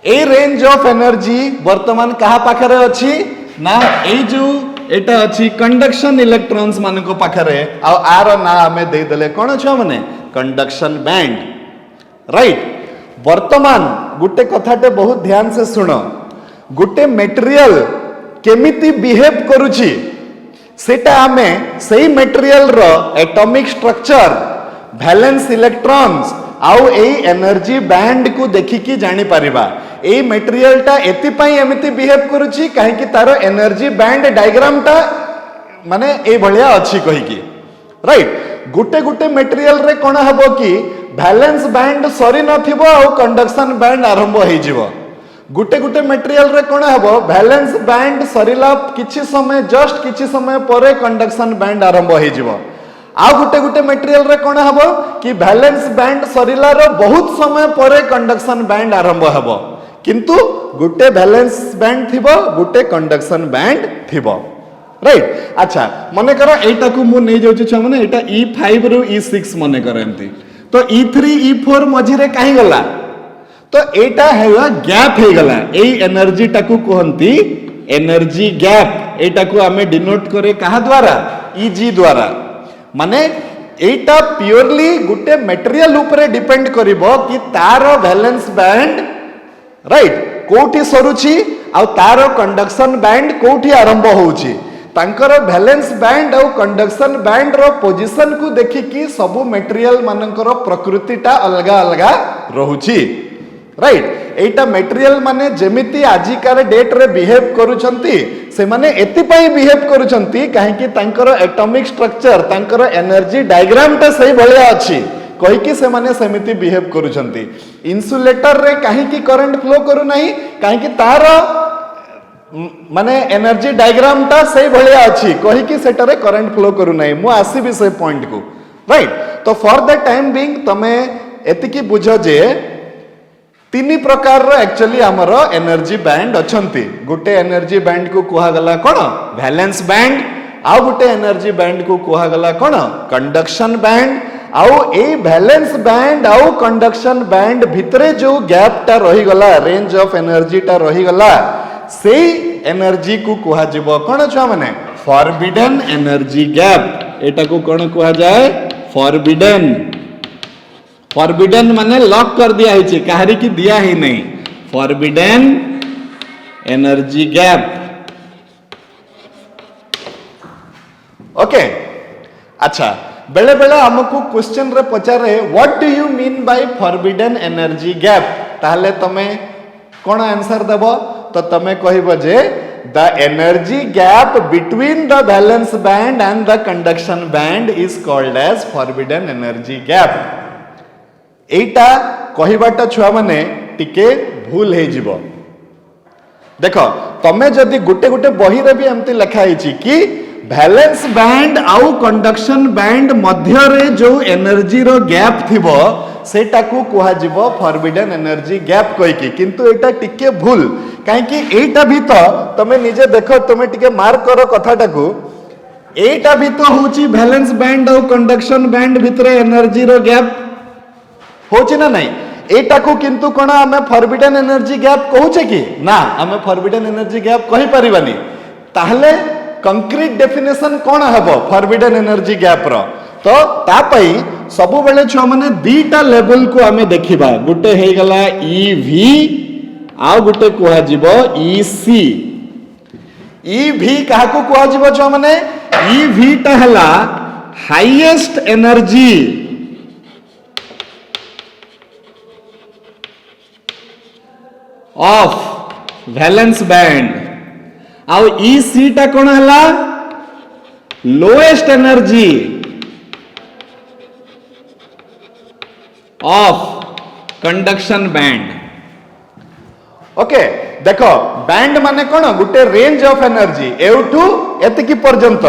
A range of energy वर्तमान कहा पाखरे अछि ना ए जो एटा अछि कंडक्शन इलेक्ट्रॉन्स मानको पाखरे आ आर ना हमें दे देले कोन छ माने कंडक्शन बैंड राइट वर्तमान गुटे कथाटे बहुत ध्यान से सुनो गुटे मटेरियल केमिति बिहेव करूची सेटा हमें सही मटेरियल रो एटॉमिक स्ट्रक्चर वैलेंस इलेक्ट्रॉन्स आउ ए एनर्जी बैंड को देखिकी जानी परिबा ए मटेरियल टा एति पई एमिति बिहेव करूची काहे कि तारो एनर्जी बैंड डायग्राम टा माने ए भलिया अछि कहि कि राइट गुटे गुटे मटेरियल रे कोन हबो कि वैलेंस बैंड सरी नथिबो आ कंडक्शन बैंड आरंभ होई जिवो गुटे गुटे मटेरियल रे कोन हबो वैलेंस बैंड सरीला किछि समय जस्ट किछि समय परे कंडक्शन बैंड आरंभ होई जिवो आ गुटे गुटे मटेरियल रे कोन हबो कि वैलेंस बैंड सरीला रो बहुत समय परे कंडक्शन बैंड आरंभ हबो किंतु गुटे वैलेंस बैंड थिबो गुटे कंडक्शन बैंड थिबो राइट अच्छा मने करो एटा को मु नै जाउची छ माने एटा E5 रु E6 मने करो एंती तो E3 E4 मझी रे काहे गला तो एटा हेला गैप हे गला ए एनर्जी टाकू कहंती एनर्जी गैप एटा को हमें डिनोट करे कहा द्वारा Eg द्वारा माने एटा प्योरली गुटे मटेरियल ऊपर डिपेंड करिवो कि तार वैलेंस बैंड राइट कोठी सरुची आ तार कंडक्शन बैंड कोठी आरंभ होउची तांकर वैलेंस बैंड और कंडक्शन बैंड रो पोजीशन को देखिकी सबु मटेरियल मानकर प्रकृतिटा अलगा अलगा रहुची राइट एटा मटेरियल माने जेमिति आजिकार डेट रे बिहेव करूछंती से माने एति पई बिहेव करूछंती काहे कि तांकर एटॉमिक स्ट्रक्चर तांकर एनर्जी डायग्राम ता सही भलिया अछि कहि कि से माने सेमिति बिहेव करूछंती इन्सुलेटर रे काहे कि करंट फ्लो करू नाही काहे कि तार माने एनर्जी डायग्राम ता सही भलिया अछि कहि कि सेटा रे करंट फ्लो करू नाही मु आसीबी से पॉइंट को राइट तो फॉर द टाइम बीइंग तमे एतिकी बुझो जे तीन प्रकार रो एक्चुअली हमर एनर्जी बैंड अछंती गुटे एनर्जी बैंड को कुहा गला कोन वैलेंस बैंड आ गुटे एनर्जी बैंड को कुहा गला कोन कंडक्शन बैंड आउ ए वैलेंस बैंड आउ कंडक्शन बैंड भितरे जो गैप टा रही गला रेंज ऑफ एनर्जी टा रही गला सेही एनर्जी को कुहा जिवो कोन छ माने फॉरबिडन एनर्जी गैप एटा को कोन कुहा जाय फॉरबिडन फॉरबिडन माने लॉक कर दिया है काहरी की दिया ही नहीं फॉरबिडन एनर्जी गैप ओके अच्छा बेले बेले हमको क्वेश्चन रे पचारे what do you mean by forbidden energy gap ताहले तमे कोन आंसर देबो तो तमे कहिबो जे the energy gap between the valence band and the conduction band is called as forbidden energy gap. एटा कहिबाटा छुआ माने टिके भूल हे जीवो. देखो तमे जदि गुटे गुटे बही रे भी एमती लिखा है कि वैलेंस बैंड आउ कंडक्शन बैंड मध्य रे जो एनर्जी रो गैप थिबो सेटा को कुहा जीवो फॉरबिडन एनर्जी गैप कहि कि, किंतु एटा टिके भूल काहे कि एटा भी तो तमे निजे देखो, तमे टिके मार्क करो कथाटा को. एटा भी तो होची वैलेंस बैंड आउ कंडक्शन बैंड भितरे एनर्जी रो गैप होची ना नहीं. एटा को किंतु कोन आमे फॉरबिडन एनर्जी गैप कहूचे कि ना, आमे फॉरबिडन एनर्जी गैप कहि परिबानी. ताहले कंक्रीट डेफिनेशन कोन हबो फॉरबिडन एनर्जी गैप रो. तो ता पई सब बेले छ माने दीटा लेवल को आमे देखिबा. गुटे हे गला ईवी आ गुटे कुहा जीवो ईसी. ईवी काहा को कुहा जीवो छ माने ईवी टा हला highest energy of valence band आउ ईसी टा कोन हला lowest energy of conduction band. Okay देखो बैंड माने कोन गुटे रेंज ऑफ एनर्जी एउठू एतिकी पर्यंत.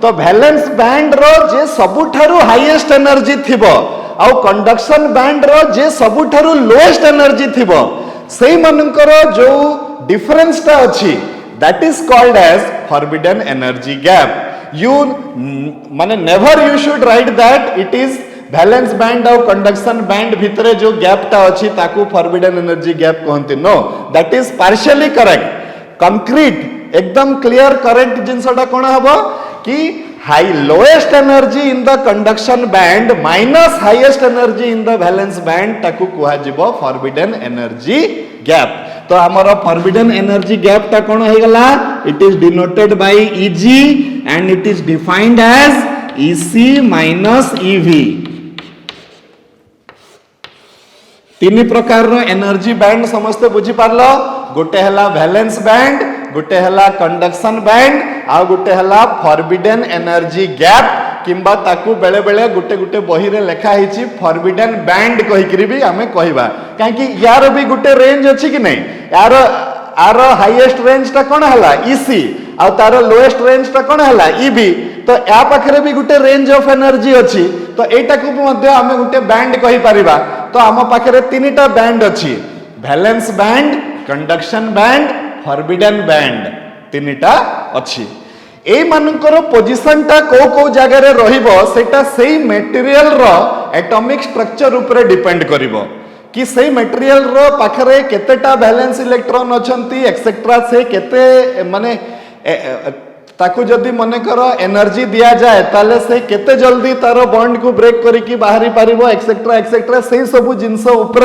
तो वैलेंस बैंड रो जे सबुठारु हाईएस्ट एनर्जी थिबो आउ कंडक्शन बैंड रो जे सबुठारु लोएस्ट एनर्जी थिबो सेई मनकर जो डिफरेंस टा अछि that is called as forbidden energy gap. You माने never you should write that it is valence band और कंडक्शन बैंड भितरे जो गैप टा अछि ताकू फॉरबिडन एनर्जी गैप कहंती. No, that is partially correct. Concrete एकदम क्लियर करेक्ट जिनसटा कोन हबो कि high lowest energy in the conduction band minus highest energy in the valence band ताकू कुहा जिवो फॉरबिडन एनर्जी गैप. तो हमर फॉरबिडन एनर्जी गैप ता कोन हे गला, it is denoted by Eg and it is defined as Ec minus Ev. तीन प्रकार रो एनर्जी बैंड समस्त बुझी पारलो. गोटे हला वैलेंस बैंड, गोटे हला कंडक्शन बैंड आ गोटे हला फॉरबिडन एनर्जी गैप किंबा ताकू बेले बेले गुटे गुटे बही रे लिखा हिची फॉरबिडन बैंड कहि करी भी हमें कहबा. काहे कि यार भी गुटे रेंज अछि कि नहीं. यार आर हाईएस्ट रेंज ता कोन हला Ec आ तार लोएस्ट रेंज ता कोन हला Ev. तो या पाखरे भी गुटे रेंज ऑफ एनर्जी अछि. तो एटा को मध्ये हमें गुटे बैंड कहि परिबा. तो आम पाखरे तीनटा बैंड अछि, valence band, conduction band, forbidden band तीनटा अछि. ए मानकर पोजीशन टा को को जगह रे रहिबो सेटा सेही मटेरियल रो एटॉमिक स्ट्रक्चर ऊपर डिपेंड करिवो कि सेही मटेरियल रो पाखरे केतेटा वैलेंस इलेक्ट्रॉन अछंती एक्सेट्रा से केते माने ताकू जदि मने करो एनर्जी दिया जाए ताले से केते जल्दी तारो बॉन्ड को ब्रेक करी की बाहरी पारिबो एक्सेट्रा एक्सेट्रा सेही सब जिंस ऊपर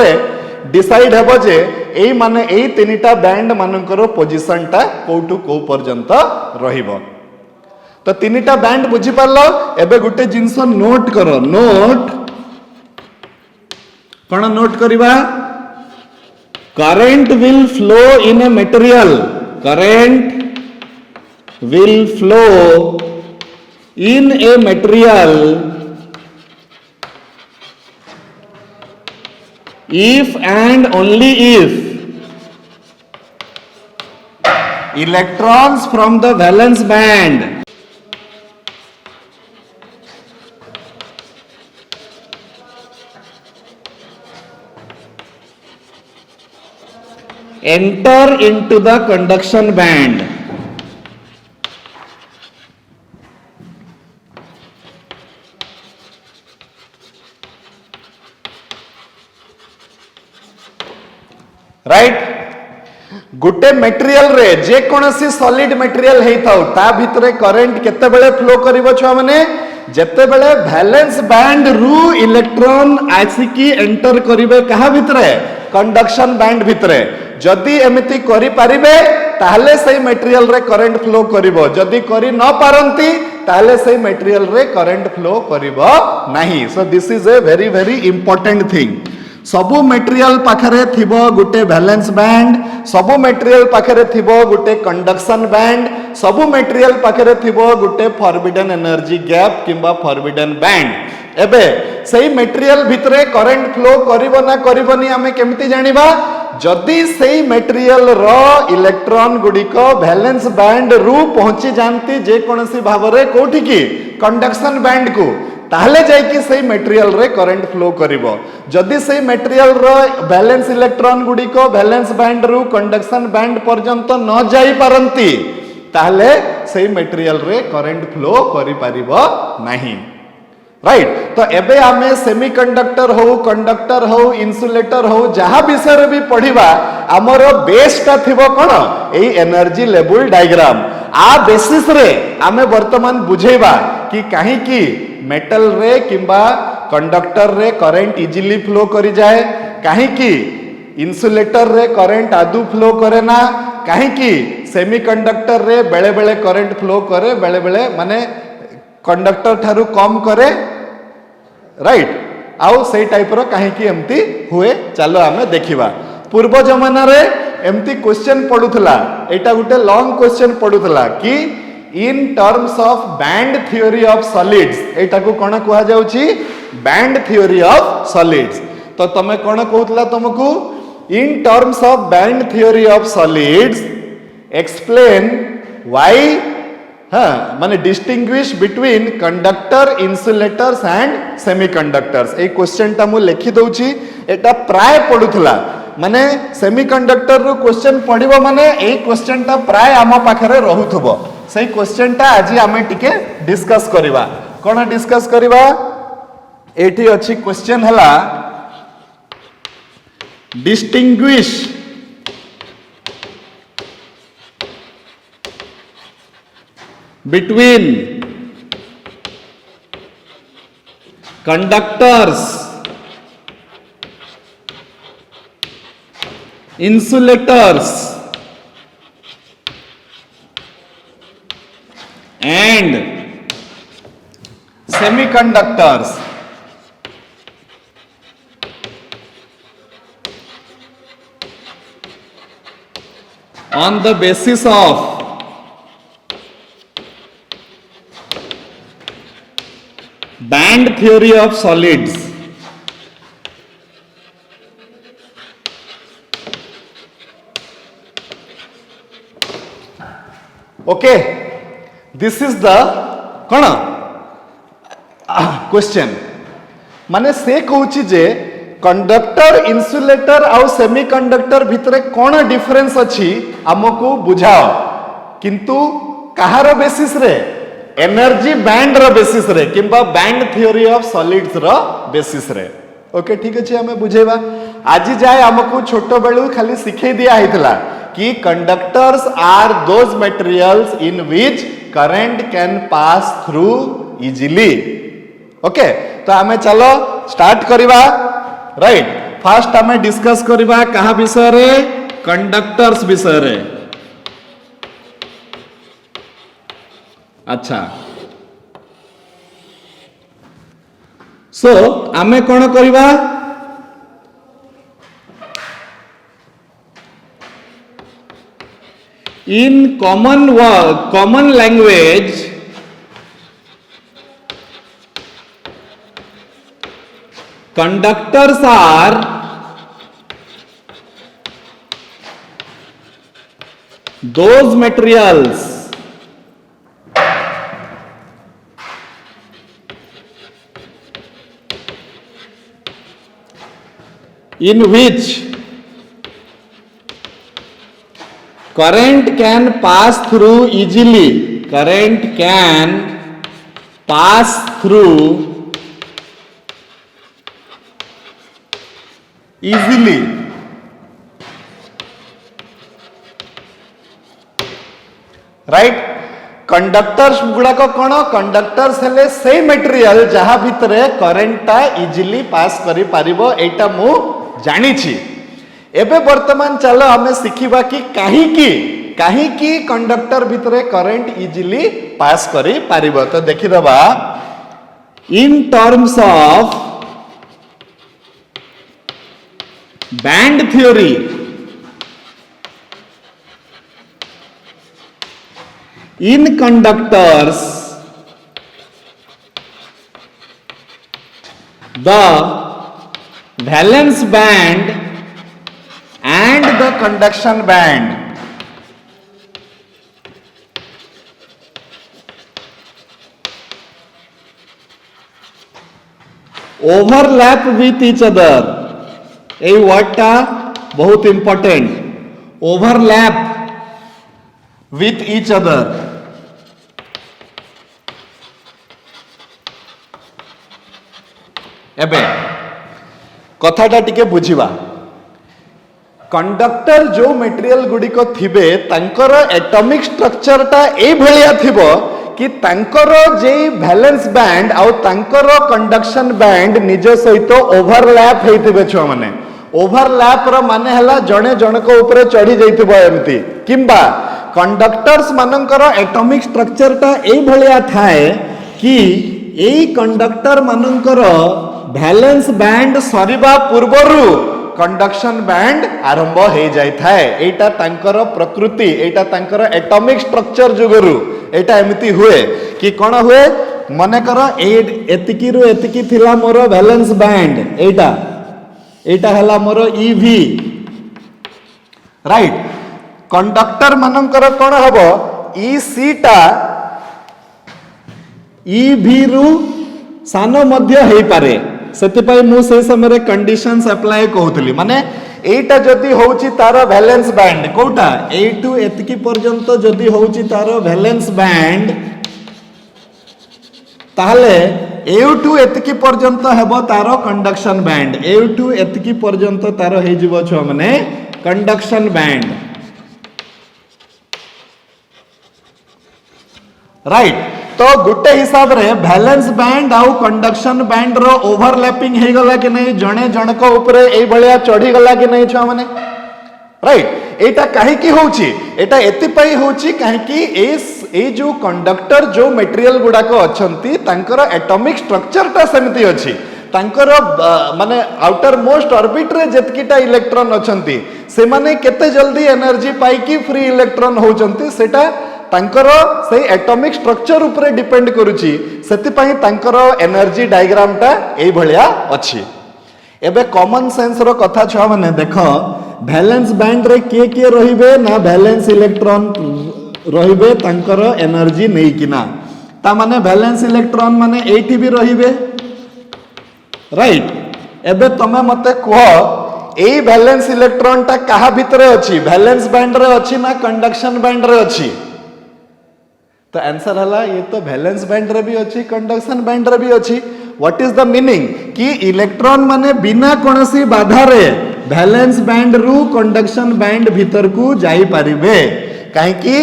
डिसाइड हेबो जे एई माने एई तीनटा बैंड मानकर पोजीशन टा कोठू को पर्यंत रहिबो. तो तीनटा बैंड बुझी पारलो. एबे गुटे जिंस नोट करो. नोट कोन नोट करिबा, current will flow in a material. Current will flow in a material if and only if electrons from the valence band enter into the conduction band. Right. Gute material रे जे कोनसी solid material हेई थाउ ता भितरे current केते बेले flow करिवो छ माने जेते बेले वैलेंस बैंड रु इलेक्ट्रॉन आसीकी एंटर करिवे कहा भितरे कंडक्शन बैंड भितरे. जदि एमिति करि परिबे ताहले सही मटेरियल रे करंट फ्लो करिवो. जदि करि न पारंती ताहले सही मटेरियल रे करंट फ्लो करिवो नाही. So this is a very very important thing. सबु मटेरियल पाखरे थिबो गुटे वैलेंस बैंड, सबु मटेरियल पाखरे थिबो गुटे कंडक्शन बैंड, सबु मटेरियल पाखरे थिबो गुटे फॉरबिडन एनर्जी गैप किंबा फॉरबिडन बैंड। एबे सही मटेरियल भितरे करंट फ्लो करिवो ना करिवोनी आमे केमती जानिबा? जदि सही मटेरियल रो इलेक्ट्रॉन गुडिको वैलेंस बैंड रु पहुंची जानती जे कोनसी भावरे कोठी की कंडक्शन बैंड को, ताहले जाइकी सही मटेरियल रे करंट फ्लो करिवो। जदि सही मटेरियल रो वैलेंस इलेक्ट्रॉन गुडिको वैलेंस बैंड रु कंडक्शन बैंड पर्यंत न जाई पारंती, ताहले सही मटेरियल रे करंट फ्लो करि पारिबो नाही। राइट, तो एबे आमे सेमीकंडक्टर हो, कंडक्टर हो, इन्सुलेटर हो, जहा विषय रे भी पढ़िबा हमर बेसटा थिबो कोन एई एनर्जी लेवल डायग्राम। आ बेसिस रे आमे वर्तमान बुझेबा कि काहे कि मेटल रे किंबा कंडक्टर रे करंट इजीली फ्लो करि जाए, काहे कि इन्सुलेटर रे करंट आदु फ्लो करे ना, काहे कि सेमीकंडक्टर रे बेले बेले करंट फ्लो करे, बेले बेले माने कंडक्टर ठारू कम करे। राइट, आउ से टाइप रो काहे कि एमती हुए, चलो आमे देखिबा। पूर्व जमाना रे एमती क्वेश्चन पडुथला, एटा गुटे लॉन्ग क्वेश्चन पडुथला कि in terms of band theory of solids, एटा को कोन कहवा जाउची? Band theory of solids. तो तमे कोन कहउतला तुमको? In terms of band theory of solids explain why, हाँ माने distinguish between conductor, insulators and semiconductors. ए क्वेश्चन टा मु लिखि दउची, एटा प्राय पडुथला माने सेमीकंडक्टर रो क्वेश्चन पढिबो माने ए क्वेश्चन टा प्राय आम पाखरे रहुथबो। सही क्वेश्चन टा आज आमे टिके डिस्कस करिबा। कोन डिस्कस करिबा? एठी अछि क्वेश्चन हला distinguish between conductors, insulators and semiconductors on the basis of band theory of solids. Okay, this is the कौन क्वेश्चन। माने से कहूची जे कंडक्टर, इन्सुलेटर आउ सेमीकंडक्टर भितरे कौन डिफरेंस अछि हमको बुझाओ, किंतु कहार बेसिस रे? एनर्जी बैंड रो बेसिस रे किंबा बैंड थ्योरी ऑफ सॉलिड्स रो बेसिस रे। ओके, ठीक अछि, हमें बुझेबा। आज जाय हमको छोटो बेलू खाली सिखे दिया हितला कि conductors are those materials in which current can pass through easily. Okay, तो हमें चलो स्टार्ट करिबा। राइट, फर्स्ट हमें डिस्कस करिबा कहा विषय रे? कंडक्टर्स विषय रे। अच्छा, सो आमे कौन करिबा? In common language conductors are those materials in which current can pass through easily. Current can pass through easily. Right, conductors गुड़ाक कौन? कंडक्टर्स हेले से मटेरियल जहा भितरे करेंटा इजिली पास करि पारिबो, एटा मु जानी छी। एबे वर्तमान चलो हमें सिखिबा कि काहे की कंडक्टर भितरे करंट इजिली पास करि पारिबो। तो देखि दबा, इन terms of band theory, in conductors the valence band and the conduction band overlap with each other. এই ওয়ার্ডটা বহুত important, overlap with each other. ଏବେ କଥାଟା ଟିକେ ବୁଝିବା। कंडक्टर जो मेटेरियल गुड़िक थिबे तांकर एटॉमिक स्ट्रक्चरटा ए भलिया थिबो कि तांकर जे वैलेंस बैंड आउ तांकर कंडक्शन बैंड निज सहित ओवरलैप हेतिबे छ माने ओवरलैप रो माने हला जणे जणको ऊपर चढ़ी जाइतिबो एमती किंबा कंडक्टर्स मानकर एटॉमिक स्ट्रक्चरटा ए भलिया थाए कि एई कंडक्टर मानकर वैलेंस बैंड सरीबा पूर्वरु कंडक्शन बैंड आरंभ हो जाए थाए। एटा तांकर प्रकृति, एटा तांकर एटॉमिक स्ट्रक्चर जुगरु एटा एमिति हुए कि कोन हुए मने कर एतिकी रु एतिकी थिला मोर वैलेंस बैंड एटा एटा हला मोर ईवी राइट। कंडक्टर मानकर कोन हबो ईसी टा ईवी रु सानो मध्य हेई पारे सेतिपाई मु से समय कंडीशंस अप्लाई कहउतली माने एटा जदी होउची तार वैलेंस बैंड कोटा ए टू एतिकी पर्यंत जदी होउची तार वैलेंस बैंड ताहले ए टू एतिकी पर्यंत हेबो तार कंडक्शन बैंड ए टू एतिकी पर्यंत तार हे जिवो छ माने कंडक्शन बैंड राइट। तो गुटे हिसाब रे वैलेंस बैंड आउ कंडक्शन बैंड रो ओवरलैपिंग हे गला कि नहीं जणे जणको ऊपर ए भलिया चढ़ी गला कि नहीं छ माने राइट। एटा काहे की होउची एटा एति पई होउची काहे कि ए जो कंडक्टर जो मटेरियल गुडा को अछंती तांकर एटॉमिक स्ट्रक्चर ता सेमति अछि तांकर माने आउटर मोस्ट ऑर्बिट रे जेतकीटा इलेक्ट्रॉन अछंती से माने केते जल्दी एनर्जी पाई कि फ्री इलेक्ट्रॉन होउचंती सेटा तांकर से एटॉमिक स्ट्रक्चर ऊपर डिपेंड करूची सेति पई तांकर एनर्जी डायग्राम ता ए भलिया अछि। एबे कॉमन सेंस रो कथा छ माने देखो वैलेंस बैंड रे के रहिबे ना वैलेंस इलेक्ट्रॉन रहिबे तांकर एनर्जी नै किना ता माने वैलेंस इलेक्ट्रॉन माने एठी भी रहिबे राइट। एबे तमे मते कहो ए वैलेंस इलेक्ट्रॉन ता कहा भितरे अछि वैलेंस बैंड रे अछि ना कंडक्शन बैंड रे अछि तो आंसर हला ये तो वैलेंस बैंड रे भी अछि कंडक्शन बैंड रे भी अछि। व्हाट इज द मीनिंग कि इलेक्ट्रॉन माने बिना कोनसी बाधा रे वैलेंस बैंड रु कंडक्शन बैंड भीतर को जाई परिबे काहे कि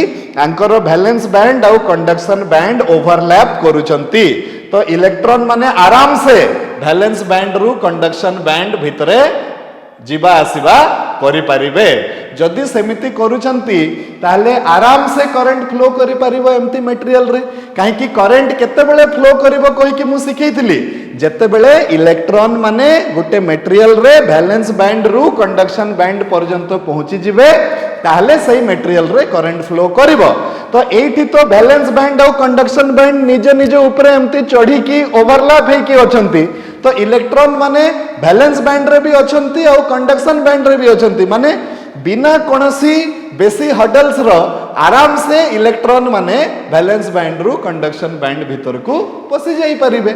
आंकर वैलेंस बैंड और कंडक्शन बैंड ओवरलैप करूचंती तो इलेक्ट्रॉन माने आराम से वैलेंस बैंड रु कंडक्शन बैंड भितरे जीवा आसीबा करि परिबे। जदि सेमिति करूचंती ताले आराम से करंट फ्लो करि परिबो एम्ति मटेरियल रे काहे कि करंट केते बेले फ्लो करिवो कहि कि मु सिखैथिली जेते बेले इलेक्ट्रॉन माने गुटे मटेरियल रे वैलेंस बैंड रु कंडक्शन बैंड पर्यंत पहुंची जिवे ताले सही मटेरियल रे करंट फ्लो करिवो। तो एठी तो वैलेंस बैंड और कंडक्शन बैंड निज निज ऊपर एम्ति चढ़ी की ओवरलैप हे की अछंती तो इलेक्ट्रॉन माने वैलेंस बैंड रे भी अछंती और कंडक्शन बैंड रे भी अछंती माने बिना कोनसी बेसी हडल्स रो आराम से इलेक्ट्रॉन माने वैलेंस बैंड रु कंडक्शन बैंड भीतर को पसी जाई परिबे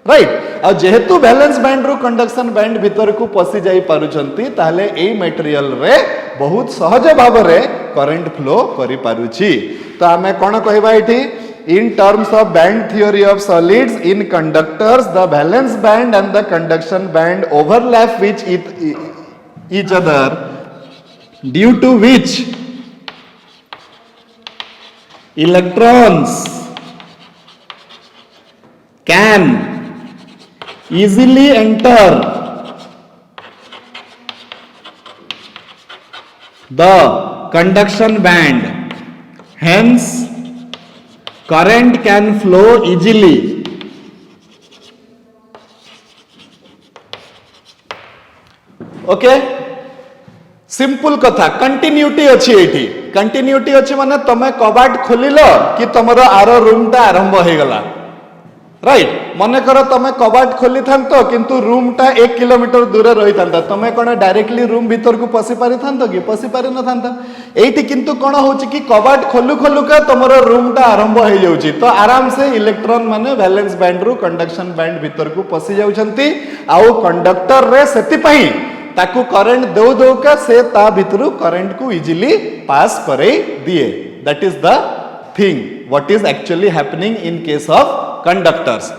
राइट। और जेहेतु वैलेंस बैंड रु कंडक्शन बैंड भीतर को पसी जाई पारुचंती ताले एई मटेरियल रे बहुत सहज भाव रे करंट फ्लो करि पारुची। तो आमे कोन कहबा एठी in terms of band theory of solids in conductors the valence band and the conduction band overlap with each other due to which electrons can easily enter the conduction band hence current can flow easily okay simple कथा continuity अच्छी एठी continuity अच्छी माने तमे कबाट खोलिलो कि तमरो आरो रूमटा आरंभ हो गला राइट मन कर तमे कबाट खोली थांतो किंतु रूमटा 1 किलोमीटर दूर रही थांता तमे कोन डायरेक्टली रूम भीतर को पसी पारि थांतो कि पसी पारि न थांता एठी किंतु कोन होची कि कबाट खोलु खोलु का तमरो रूमटा आरंभ हो जाउची तो आराम से इलेक्ट्रॉन माने वैलेंस बैंड रु कंडक्शन बैंड भीतर को पसी जाउछंती आउ कंडक्टर रे सेति पई ताकू करंट दो दो का से ता भीतर करंट को इजीली पास करे दिए that is the thing what is actually happening in case of conductors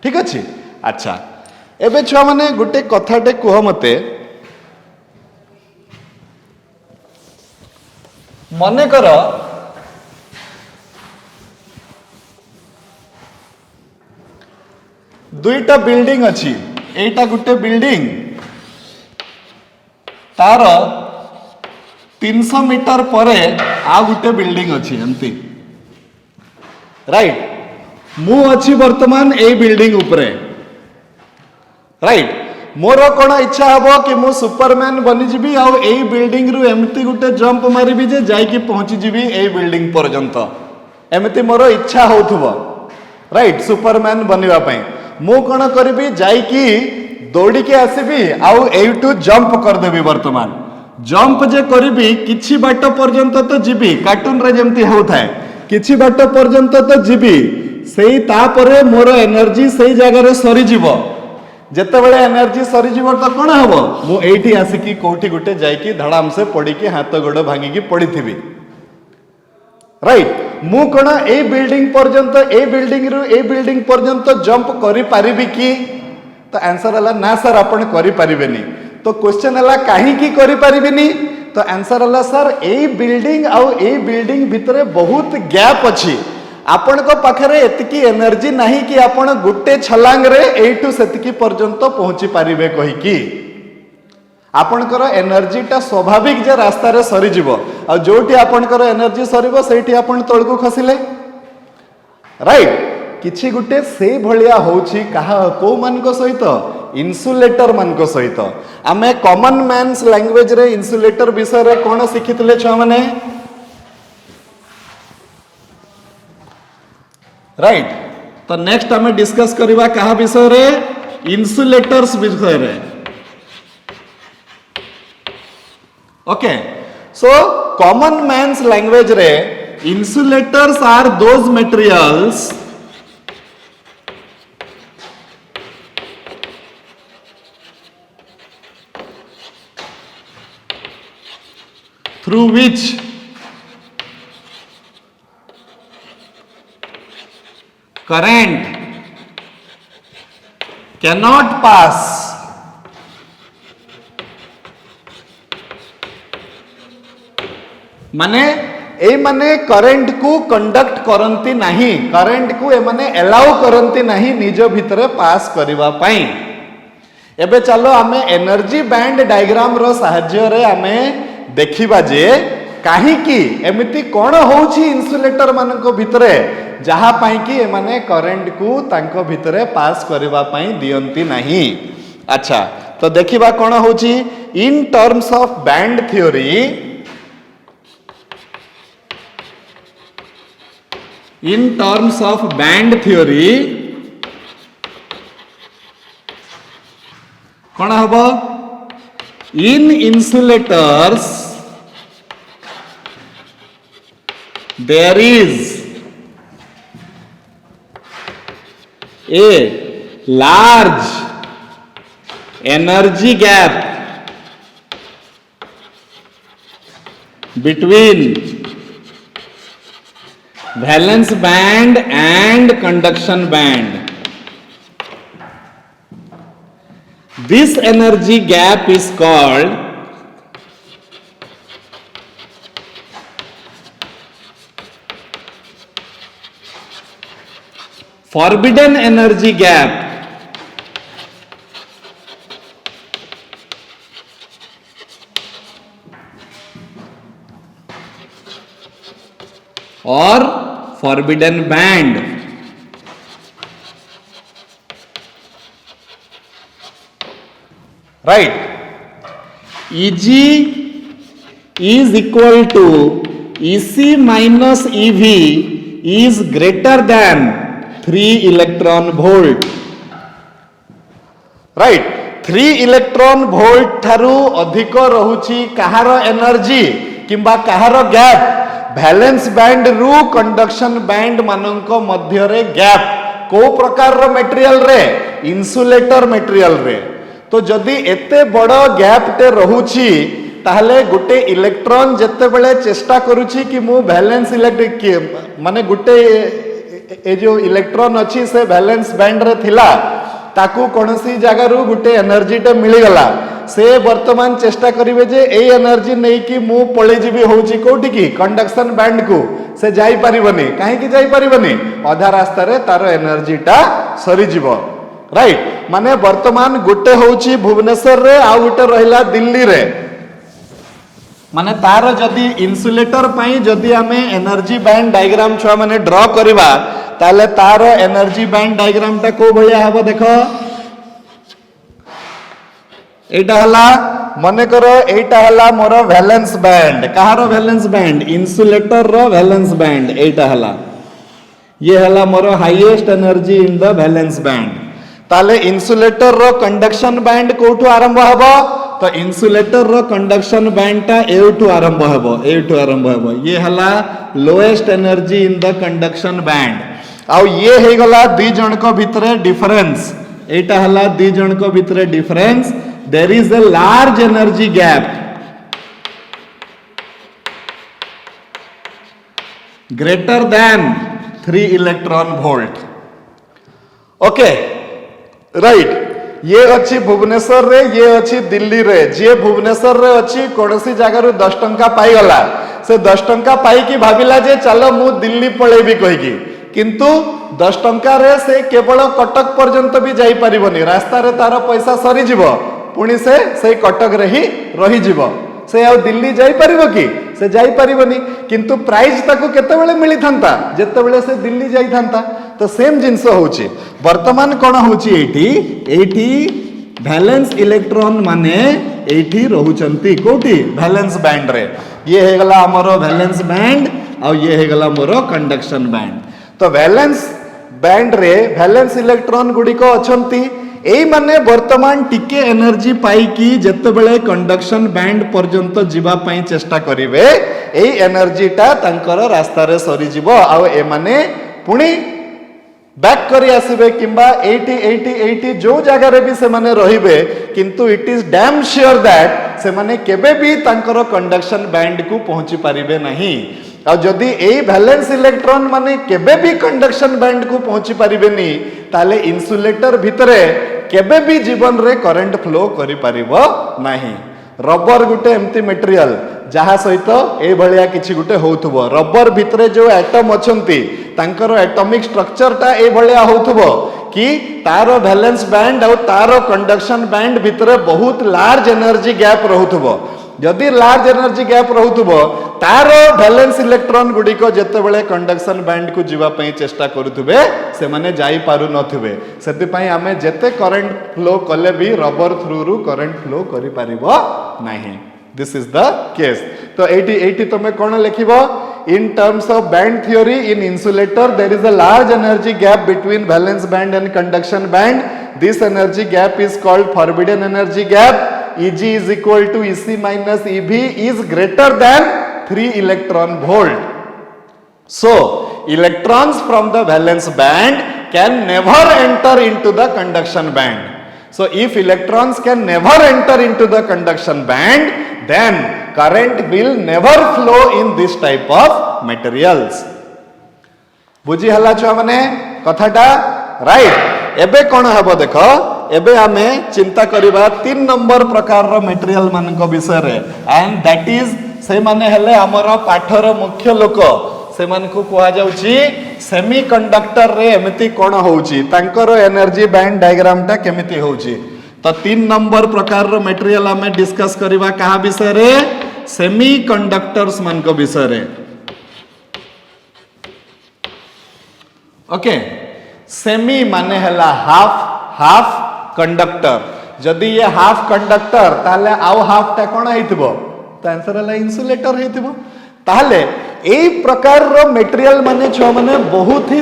ठीक अच्छे अच्छा एबे छुआ माने गुटे कथाटे कुह मते मने कर दुईटा बिल्डिंग अच्छी एटा गुटे बिल्डिंग तार 300 मीटर परे आ गुटे बिल्डिंग अच्छी एमती राइट मु अच्छी वर्तमान ए बिल्डिंग उपरे राइट मोर कोन इच्छा हबो कि मु सुपरमैन बनी जिबी आ ए बिल्डिंग रु एमती गुटे जंप मारिबी जे जाई कि पहुंची जिबी ए बिल्डिंग पर्यंत एमती मोर इच्छा होथुबो राइट सुपरमैन बनिवा पई मु कोन करबी जाई कि दौड़ी के आसीबी आउ एटू जंप कर देबी वर्तमान जंप जे करबी किछि बाट पर्यंत तो जिबी कार्टून रे जेमती होथाय किछि बाट पर्यंत तो जिबी सेई तापरे मोर एनर्जी सेई जगह रे सरी जीवो जेते बेले एनर्जी सरी जीवो तो कोन हबो मु एठी आसी कि कोठी गुटे जाई कि धड़ाम से पड़ी कि हाथ गोड़ भांगी कि पड़ी थिबी राइट मु कोन ए बिल्डिंग पर्यंत ए बिल्डिंग रु ए बिल्डिंग पर्यंत जंप करि पारिबी कि तो आंसर हला ना सर आपण करि पारिबेनी तो क्वेश्चन हला काहे की करि पारिबेनी तो आंसर हला सर ए बिल्डिंग आउ ए बिल्डिंग भितरे बहुत गैप अछि आपण को पाखरे एतिकी एनर्जी नाही कि आपण गुटे छलांग रे एटू सेतिकी पर्यंत पहुंची पारिबे कहि की आपणकर एनर्जीटा स्वाभाविक जे रास्ता रे सरी जीवो आ जोठी आपणकर एनर्जी सरीबो सेठी आपण तळकु खसिले राइट किछि गुटे से भलिया होउछि कहा को मान को सहित इन्सुलेटर मान को सहित आमे कॉमन मैन्स लैंग्वेज रे इन्सुलेटर विषय रे कोन सिखितले छ माने राइट तो नेक्स्ट आमे डिस्कस करिबा कहा विषय रे इन्सुलेटर्स विषय रे okay so common man's language रे insulators are those materials through which current cannot pass माने ए माने करंट को कंडक्ट करंती नहीं करंट को ए माने अलाउ करंती नहीं निज भितरे पास करिवा पई एबे चलो आमे एनर्जी बैंड डायग्राम रो सहाय्य रे आमे देखिबा जे काहे की एमिति कोन होउछि इन्सुलेटर मानको भितरे जहा पई कि ए माने करंट को तांको भितरे पास करिवा पई दियंती नहीं अच्छा तो देखिबा कोन होउछि in terms of band theory in terms of band theory कौन हबो in insulators there is a large energy gap between valence band and conduction band. This energy gap is called forbidden energy gap. Or forbidden band. Right. Eg is equal to EC minus EV is greater than 3 electron volt. Right? 3 electron volt ठारू अधिक रहुची कहार energy किंबा कहार gap balance band रु conduction band मानक मध्य रे gap को प्रकार रो material रे इन्सुलेटर मटेरियल रे तो जदि एते बड़ गैप टे रहुची ताहले गुटे इलेक्ट्रॉन जत्ते बेले चेष्टा करूची कि मु बैलेंस इलेक्ट्रिक माने गुटे ए जो इलेक्ट्रॉन अच्छी से बैलेंस बैंड रे थिला ताकू कौनसी जगार गोटे एनर्जी टे मिलगला से वर्तमान चेष्टा करिवे जे ए एनर्जी नहीं कि मु पळी जीवी होउची कोठी की कंडक्शन बैंड को से जाई परिबनी काहे कि जाई परिबनी आधा रास्ता रे तार एनर्जी टा सरी जीवो राइट माने वर्तमान गोटे होउची भुवनेश्वर रे आ गोटे रहिला दिल्ली रे माने तार जदी इन्सुलेटर पई जदी हमें एनर्जी बैंड डायग्राम छुआ माने ड्रॉ करबा ताले तार एनर्जी बैंड डायग्राम टा को भलिया हबो देखो एटा हला मने करो एटा हला मोर वैलेंस बैंड कहार वैलेंस बैंड इन्सुलेटर रो वैलेंस बैंड एटा हला ये हला मोर highest energy in the valence band ताले इन्सुलेटर रो कंडक्शन बैंड कोठू आरंभ हबो तो इन्सुलेटर रो कंडक्शन बैंड टा एठू आरंभ हबो ये हला lowest energy in the conduction band आउ ये हे गला दुई जन को भितरे डिफरेंस एटा हला दुई जन को भितरे difference there is a large energy gap greater than 3 electron volt okay right ये अच्छी भुवनेश्वर रे ये अच्छी दिल्ली रे जे भुवनेश्वर रे अच्छी कोनसी जगह रु 10 टंका पाई गला से 10 टंका पाई की भाबिला जे चलो मु दिल्ली पळेबी कहिकी किंतु 10 टंका रे से केवल कटक पर्यंत भी जाई परिबनी रास्ता रे तार पैसा सरी जीवो पुणी से कटक रे ही रही जीवो से आ दिल्ली जाई परिबो कि से जाई परिबनी किंतु प्राइस ताको केतेबेले मिली थांता जेतेबेले से दिल्ली जाई थांता तो सेम जिंस होउची वर्तमान कोन होउची एठी बैलेंस इलेक्ट्रॉन माने एठी रहुचंती कोठी बैलेंस बैंड रे ये हे गला हमरो बैलेंस बैंड आ ये हे गला हमरो कंडक्शन बैंड तो बैलेंस बैंड रे बैलेंस इलेक्ट्रॉन गुडी को अछंती एई माने वर्तमान टिके एनर्जी पाई कि जत्ते बेले कंडक्शन बैंड पर्यंत जीवा पई चेष्टा करिवे एई एनर्जी टा तांकर रास्ता रे सरी जीवो आ ए माने पुणी बैक करी आसीबे किंबा 80 जो जगह रे भी से माने रहिबे किंतु it is damn sure that से माने केबे भी तांकर कंडक्शन बैंड को पहुंची परिबे नहीं आ जदि एई बैलेंस इलेक्ट्रॉन माने केबे भी कंडक्शन बैंड को पहुंची परिबेनी ताले इन्सुलेटर भितरे केबे भी जीवन रे करंट फ्लो करि परिबो नाही रबर गुटे एमती मटेरियल जहा सहित ए भलिया किछि गुटे होउथबो रबर भितरे जो एटम अछंती तांकर एटॉमिक स्ट्रक्चर ता ए भलिया होउथबो कि तारो बैलेंस बैंड और तारो कंडक्शन बैंड भितरे बहुत लार्ज एनर्जी गैप रहउथबो जदि लार्ज एनर्जी गैप रहउथबो तारो बैलेंस इलेक्ट्रॉन गुडी को जत्ते बेले कंडक्शन बैंड को जीवा पई चेष्टा करूथबे से माने जाई पारु नथबे सेति पई आमे जत्ते करंट फ्लो कले भी रबर थ्रू रु करंट फ्लो करि परिबो नाही दिस इज द केस तो 80 तमे कोन लिखिबो in terms of band theory in insulator there is a large energy gap between valence band and conduction band this energy gap is called forbidden energy gap Eg is equal to Ec minus Ev is greater than 3 electron volt. So, electrons from the valence band can never enter into the conduction band. So, if electrons can never enter into the conduction band, then current will never flow in this type of materials. बुझी हला छुआ माने कथाटा right एबे कोन हबो देखो एबे हमें चिंता करिबा 3 नंबर प्रकार रो मटेरियल मान को विषय रे एंड दैट इज से माने हेले हमर पाठर मुख्य लोक से मान को कोहा जाउची सेमीकंडक्टर रे एमिति कोन होउची तांकर एनर्जी बैंड डायग्राम ता केमिति होउची तो 3 नंबर प्रकार रो मटेरियल हमें डिस्कस करिबा कहा विषय रे सेमीकंडक्टर्स मान को विषय रे ओके सेमी माने हला हाफ कंडक्टर जदि ये हाफ कंडक्टर ताले आउ हाफ टा कोन आइतबो तो आंसर है इन्सुलेटर हेतिबो ताहले एई प्रकार रो मटेरियल माने छुआ माने बहुत ही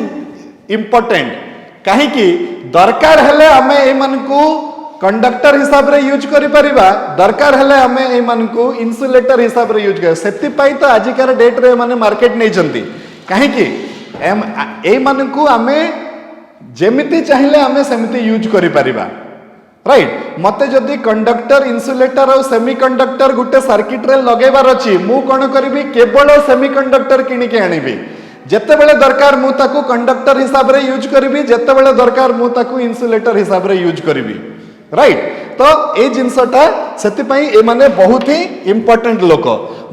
इंपोर्टेंट कहीं कि दरकार हेले आमे ए मन को कंडक्टर हिसाब रे यूज करि परिबा दरकार हेले आमे ए मन को इन्सुलेटर हिसाब रे यूज कर सेति पई तो आजिकार डेट रे माने मार्केट नै जंती कहीं कि ए मन को आमे जेमिति चाहिए आमे सेमिति यूज करि परिबा राइट मते जदि कंडक्टर इन्सुलेटर और सेमीकंडक्टर गुटे सर्किट रे लगेबार अछि मु कोन करबी केवल सेमीकंडक्टर किनि के आनिबी जेते बेले दरकार मु ताकू कंडक्टर हिसाब रे यूज करबी जेते बेले दरकार मु ताकू इन्सुलेटर हिसाब रे यूज करबी राइट तो ए जिंसटा सेति पई ए माने बहुत ही इंपोर्टेंट लोक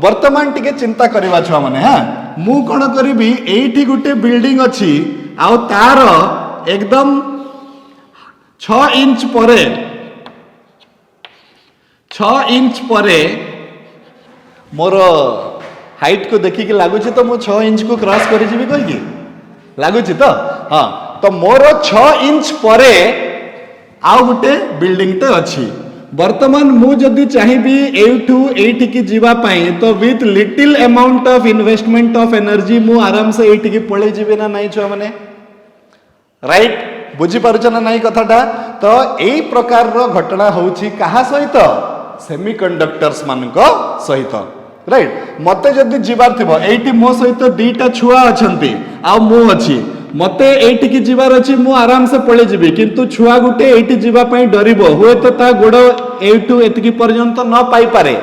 वर्तमान टिके चिंता करबा छुआ माने हां मु कोन करबी एठी गुटे बिल्डिंग अछि आ तार एकदम 6 इंच परे 6 इंच परे मोर हाइट को देखी कि लागुची तो मु 6 इंच को क्रॉस करि जिबी कहि कि लागुची तो हां तो मोर 6 इंच परे आउ गुटे बिल्डिंग टे अछि वर्तमान मु जदि चाहिबी एठू एठी की जीवा पई तो with little amount of investment of energy मु आराम से एठी की पळे जिबे ना नाही छुआ माने राइट बुझी पारुछ ना नाही कथाटा तो एई प्रकार रो घटना होउची कहा सहित सेमीकंडक्टर्स मानको सहित राइट मते जदि जीवार थिबो एठी मो सहित दीटा छुआ अछंती आ मु अछि मते एठी की जीवार अछि मु आराम से पळे जिबी किंतु छुआ गुटे एठी जीवा पई डरिबो होय तो ता गोड़ एठू एतकी पर्यंत न पाई पारे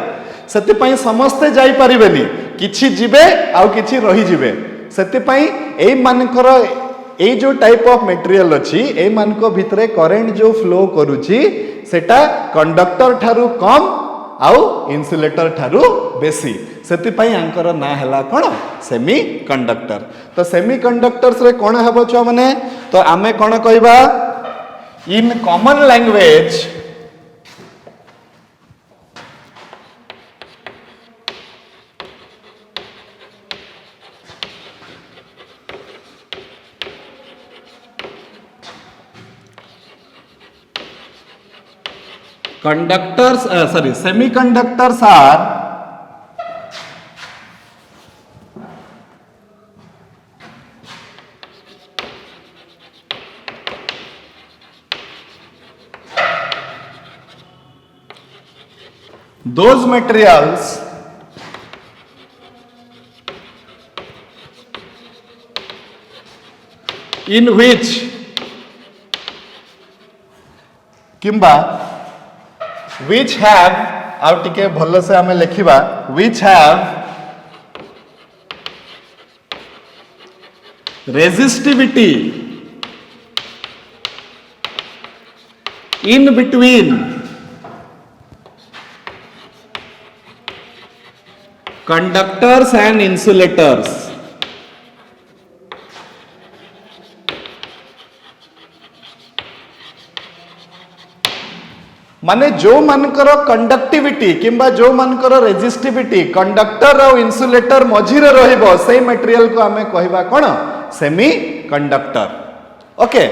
सेति पई समस्त जाई परिबेनी किछि जिबे आ किछि रही जिबे सेति पई एई मानकर ए जो टाइप ऑफ मटेरियल अछि ए मानको भितरे करंट जो फ्लो करूची सेटा कंडक्टर ठारू कम आउ इन्सुलेटर ठारू बेसी सेति पई आंकर ना हला कोन सेमी कंडक्टर तो सेमी कंडक्टर्स रे कोन हबो छ माने तो आमे कोन कहबा इन common language conductors semiconductors are those materials in which किंबा which have आउ टिके भल से आमे लिखिबा which have resistivity in between conductors and insulators माने जो मानकर कंडक्टिविटी किंबा जो मानकर रेजिस्टिविटी कंडक्टर और इन्सुलेटर मझिरे रहिबो सेही मटेरियल को आमे कहबा कोन सेमी कंडक्टर ओके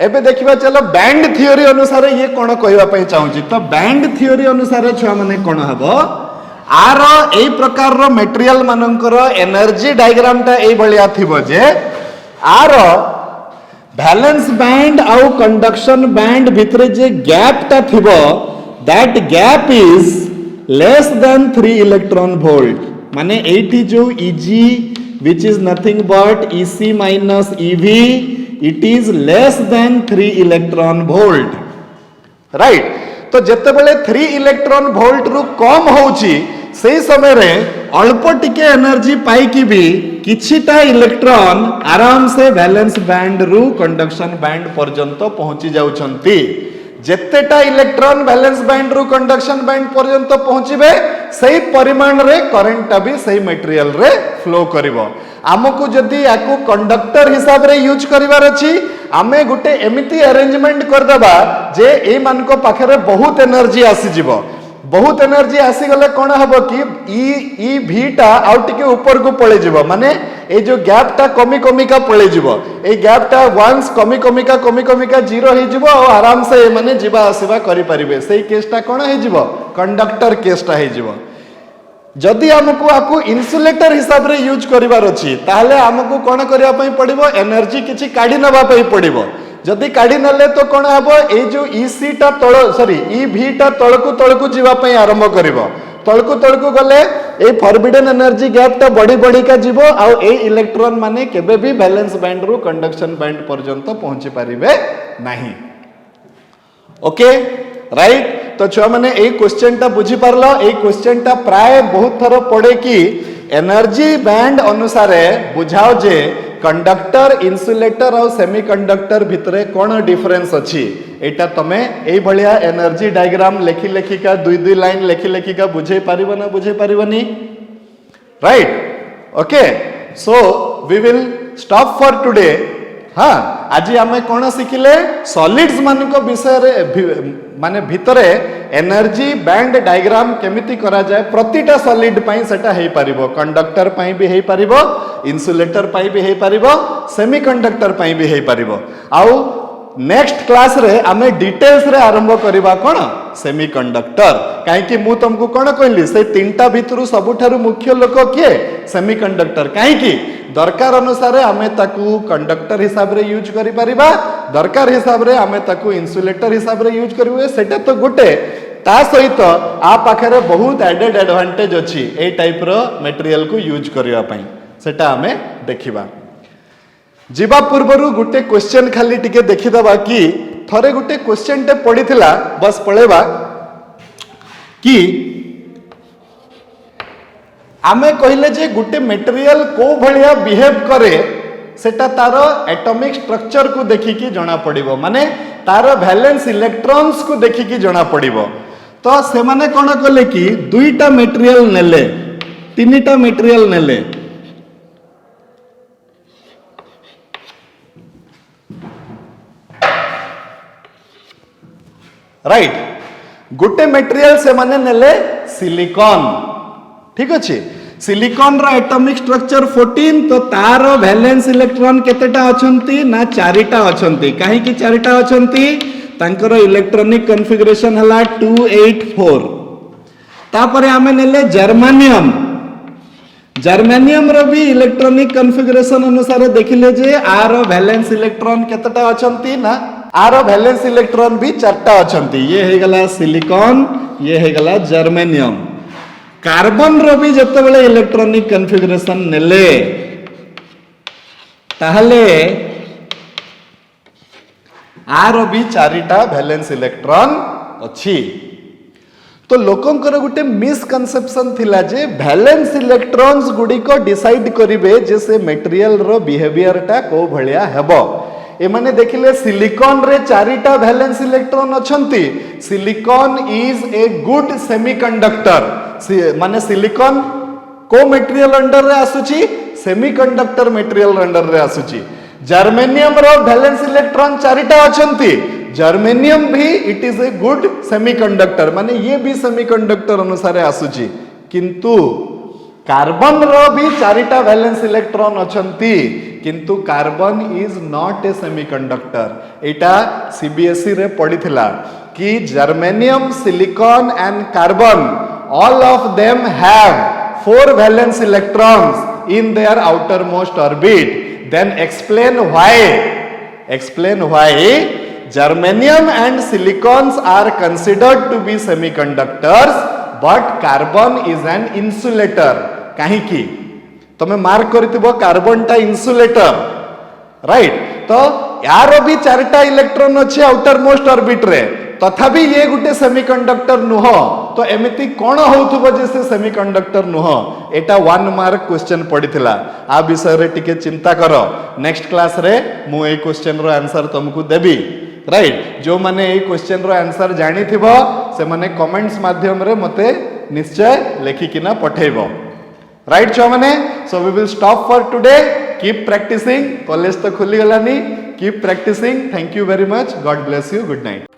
एबे देखिबा चलो बैंड थ्योरी अनुसार ये कोन कहबा पई चाहूची तो बैंड थ्योरी अनुसार छुआ माने कोन हबो आर एई प्रकार रो मटेरियल मानकर एनर्जी डायग्राम ता एई भलिया थिबो जे आर बैलेंस बैंड आउ कंडक्शन बैंड भितरे जे गैप ता थिबो that gap is less than 3 electron volt माने एठी जो Eg which is nothing but Ec minus Ev it is less than 3 electron volt right तो जते बेले 3 इलेक्ट्रॉन वोल्ट रु कम होउची सेही समय रे अल्प टिके एनर्जी पाई कि भी किछिटा इलेक्ट्रॉन आराम से वैलेंस बैंड रु कंडक्शन बैंड पर्यंत पहुंची जाउछंती जेतेटा इलेक्ट्रॉन वैलेंस बैंड रु कंडक्शन बैंड पर्यंत पहुंचीबे सही परिमाण रे करंट भी सही मटेरियल रे फ्लो करिवो आमको जदि याकू कंडक्टर हिसाब रे यूज करिवार अछि आमे गुटे एमिति अरेंजमेंट कर देबा जे ए मान को पाखरे बहुत एनर्जी आसी जिवो बहुत एनर्जी आसी गले कोन हबो कि ई भीटा आउ टिके ऊपर को पळे जिवो माने ए जो गैप ता कमी कमी का पळे जिवो ए गैप ता वंस कमी कमी का जीरो हे जिवो और आराम से माने जीवा आसीबा करि परिबे सेही केस ता कोन हे जिवो कंडक्टर केस ता हे जिवो जदि आमको आपको इन्सुलेटर हिसाब रे यूज करिवार अछि ताहले आमको कोन करिया पई पड़िबो एनर्जी किछि काढी नबा पई पड़िबो जदि काढी नले तो कोन हबो ए जो ईसी टा तळ सॉरी ईवी टा तळकु जीवा पई आरंभ करिवो तळकु गले ए फॉरबिडन एनर्जी गैप टा बड़ी का जीवो आ ए इलेक्ट्रॉन माने केबे भी बैलेंस बैंड रु कंडक्शन बैंड पर्यंत पहुंची परिबे नाही ओके राइट तो छुआ माने ए क्वेश्चन टा बुझी पारलो ए क्वेश्चन टा प्राय बहुत थरो पड़े कि एनर्जी बैंड अनुसार बुझाओ जे कंडक्टर इन्सुलेटर और सेमीकंडक्टर भितरे कोन डिफरेंस अछि एटा तमे एई भलिया एनर्जी डायग्राम लेखि का दुई लाइन लेखि का बुझे पारिबो ना बुझे पारिबोनी right okay so we will stop for today हाँ आज आम कौन शिखिले सॉलिड्स मान विषय माने भितरे एनर्जी बैंड डायग्राम केमिति करा जाए प्रतिटा सॉलिड पई सेटा हेई परिबो कंडक्टर पई भी हेई परिबो इन्सुलेटर पई भी हेई परिबो सेमीकंडक्टर पई भी हेई परिबो आउ नेक्स्ट क्लास रे आमे डिटेल्स रे आरंभ करिबा कोन सेमीकंडक्टर काहे कि मु तुमको कोन कहली से तीनटा भितरु सबुठारु मुख्य लोक किए सेमीकंडक्टर काहे कि दरकार अनुसार आमे ताकू कंडक्टर हिसाब रे यूज करि परिबा दरकार हिसाब रे आमे ताकू इन्सुलेटर हिसाब रे यूज करिवे सेटा तो गुटे ता सहित आ पाखरे बहुत एडेड एडवांटेज अछि ए टाइप रो मटेरियल को यूज करिवा पई सेटा आमे देखिबा जीवा पूर्वरु गुटे क्वेश्चन खाली टिके देखिदबा कि थरे गुटे क्वेश्चन टे पड़ीथिला बस पळेबा कि आमे कहिले जे गुटे मटेरियल को भलिया बिहेव करे सेटा तार एटॉमिक स्ट्रक्चर को देखिकी जणा पड़िबो माने तार वैलेंस इलेक्ट्रॉन्स को देखिकी जणा पड़िबो तो से माने कोन कले कि दुईटा मटेरियल नेले तीनटा मटेरियल नेले राइट गुटे मटेरियल से माने नेले सिलिकॉन ठीक अछि सिलिकॉन रो एटॉमिक स्ट्रक्चर 14 तो तार वैलेंस इलेक्ट्रॉन केतेटा अछंती ना चारिटा अछंती काहे कि चारिटा अछंती तांकर इलेक्ट्रॉनिक कॉन्फ़िगरेशन हला 284 तापरे आमे नेले जर्मेनियम रो भी इलेक्ट्रॉनिक कॉन्फ़िगरेशन अनुसार देखिले जे आर वैलेंस इलेक्ट्रॉन केतेटा अछंती ना आर वैलेंस इलेक्ट्रॉन भी चारटा अछंती ये हे गला सिलिकॉन ये हे गला जर्मेनियम कार्बन रो भी जते बेले इलेक्ट्रॉनिक कॉन्फ़िगरेशन नेले ताहले आर भी चारिटा वैलेंस इलेक्ट्रॉन अछि तो लोकंकर गुटे मिसकनसेप्शन थिला जे वैलेंस इलेक्ट्रॉन्स गुडी को डिसाइड करिवे जे से मटेरियल रो बिहेवियर टा को भलिया हेबो ए माने देखिले सिलिकॉन रे चारिटा वैलेंस इलेक्ट्रॉन अछंती silicon is a good semiconductor माने सिलिकॉन को मटेरियल अंडर रे आसुची सेमीकंडक्टर मटेरियल अंडर रे आसुची जर्मेनियम रो वैलेंस इलेक्ट्रॉन चारिटा अछंती जर्मेनियम भी it is a good semiconductor माने ये भी सेमीकंडक्टर अनुसार आसुची किंतु कार्बन रो भी चारिटा वैलेंस इलेक्ट्रॉन अछंती किंतु carbon is not a semiconductor Etah CBSE रे पढ़िथिला कि germanium silicon and carbon all of them have 4 valence electrons in their outermost orbit then explain why germanium and silicons are considered to be semiconductors but carbon is an insulator kahi ki तमे mark करथिबो carbon टा insulator right तो यार भी चारटा electron अछि outer most orbit रे तथापि ये गुटे semiconductor नुह तो एमिति कोन होउथबो जे से सेमीकंडक्टर नुह एटा 1 मार्क क्वेश्चन पडिथिला आ विषय रे टिके चिंता करो नेक्स्ट क्लास रे मु ए क्वेश्चन रो आंसर तुमको देबी राइट जो माने ए क्वेश्चन रो आंसर जानि थिबो से माने कमेंट्स माध्यम रे मते निश्चय लेखिकिना पठेबो राइट छो माने so we will stop for today keep practising college तो खुली गलानी keep practising thank you very much God bless you good night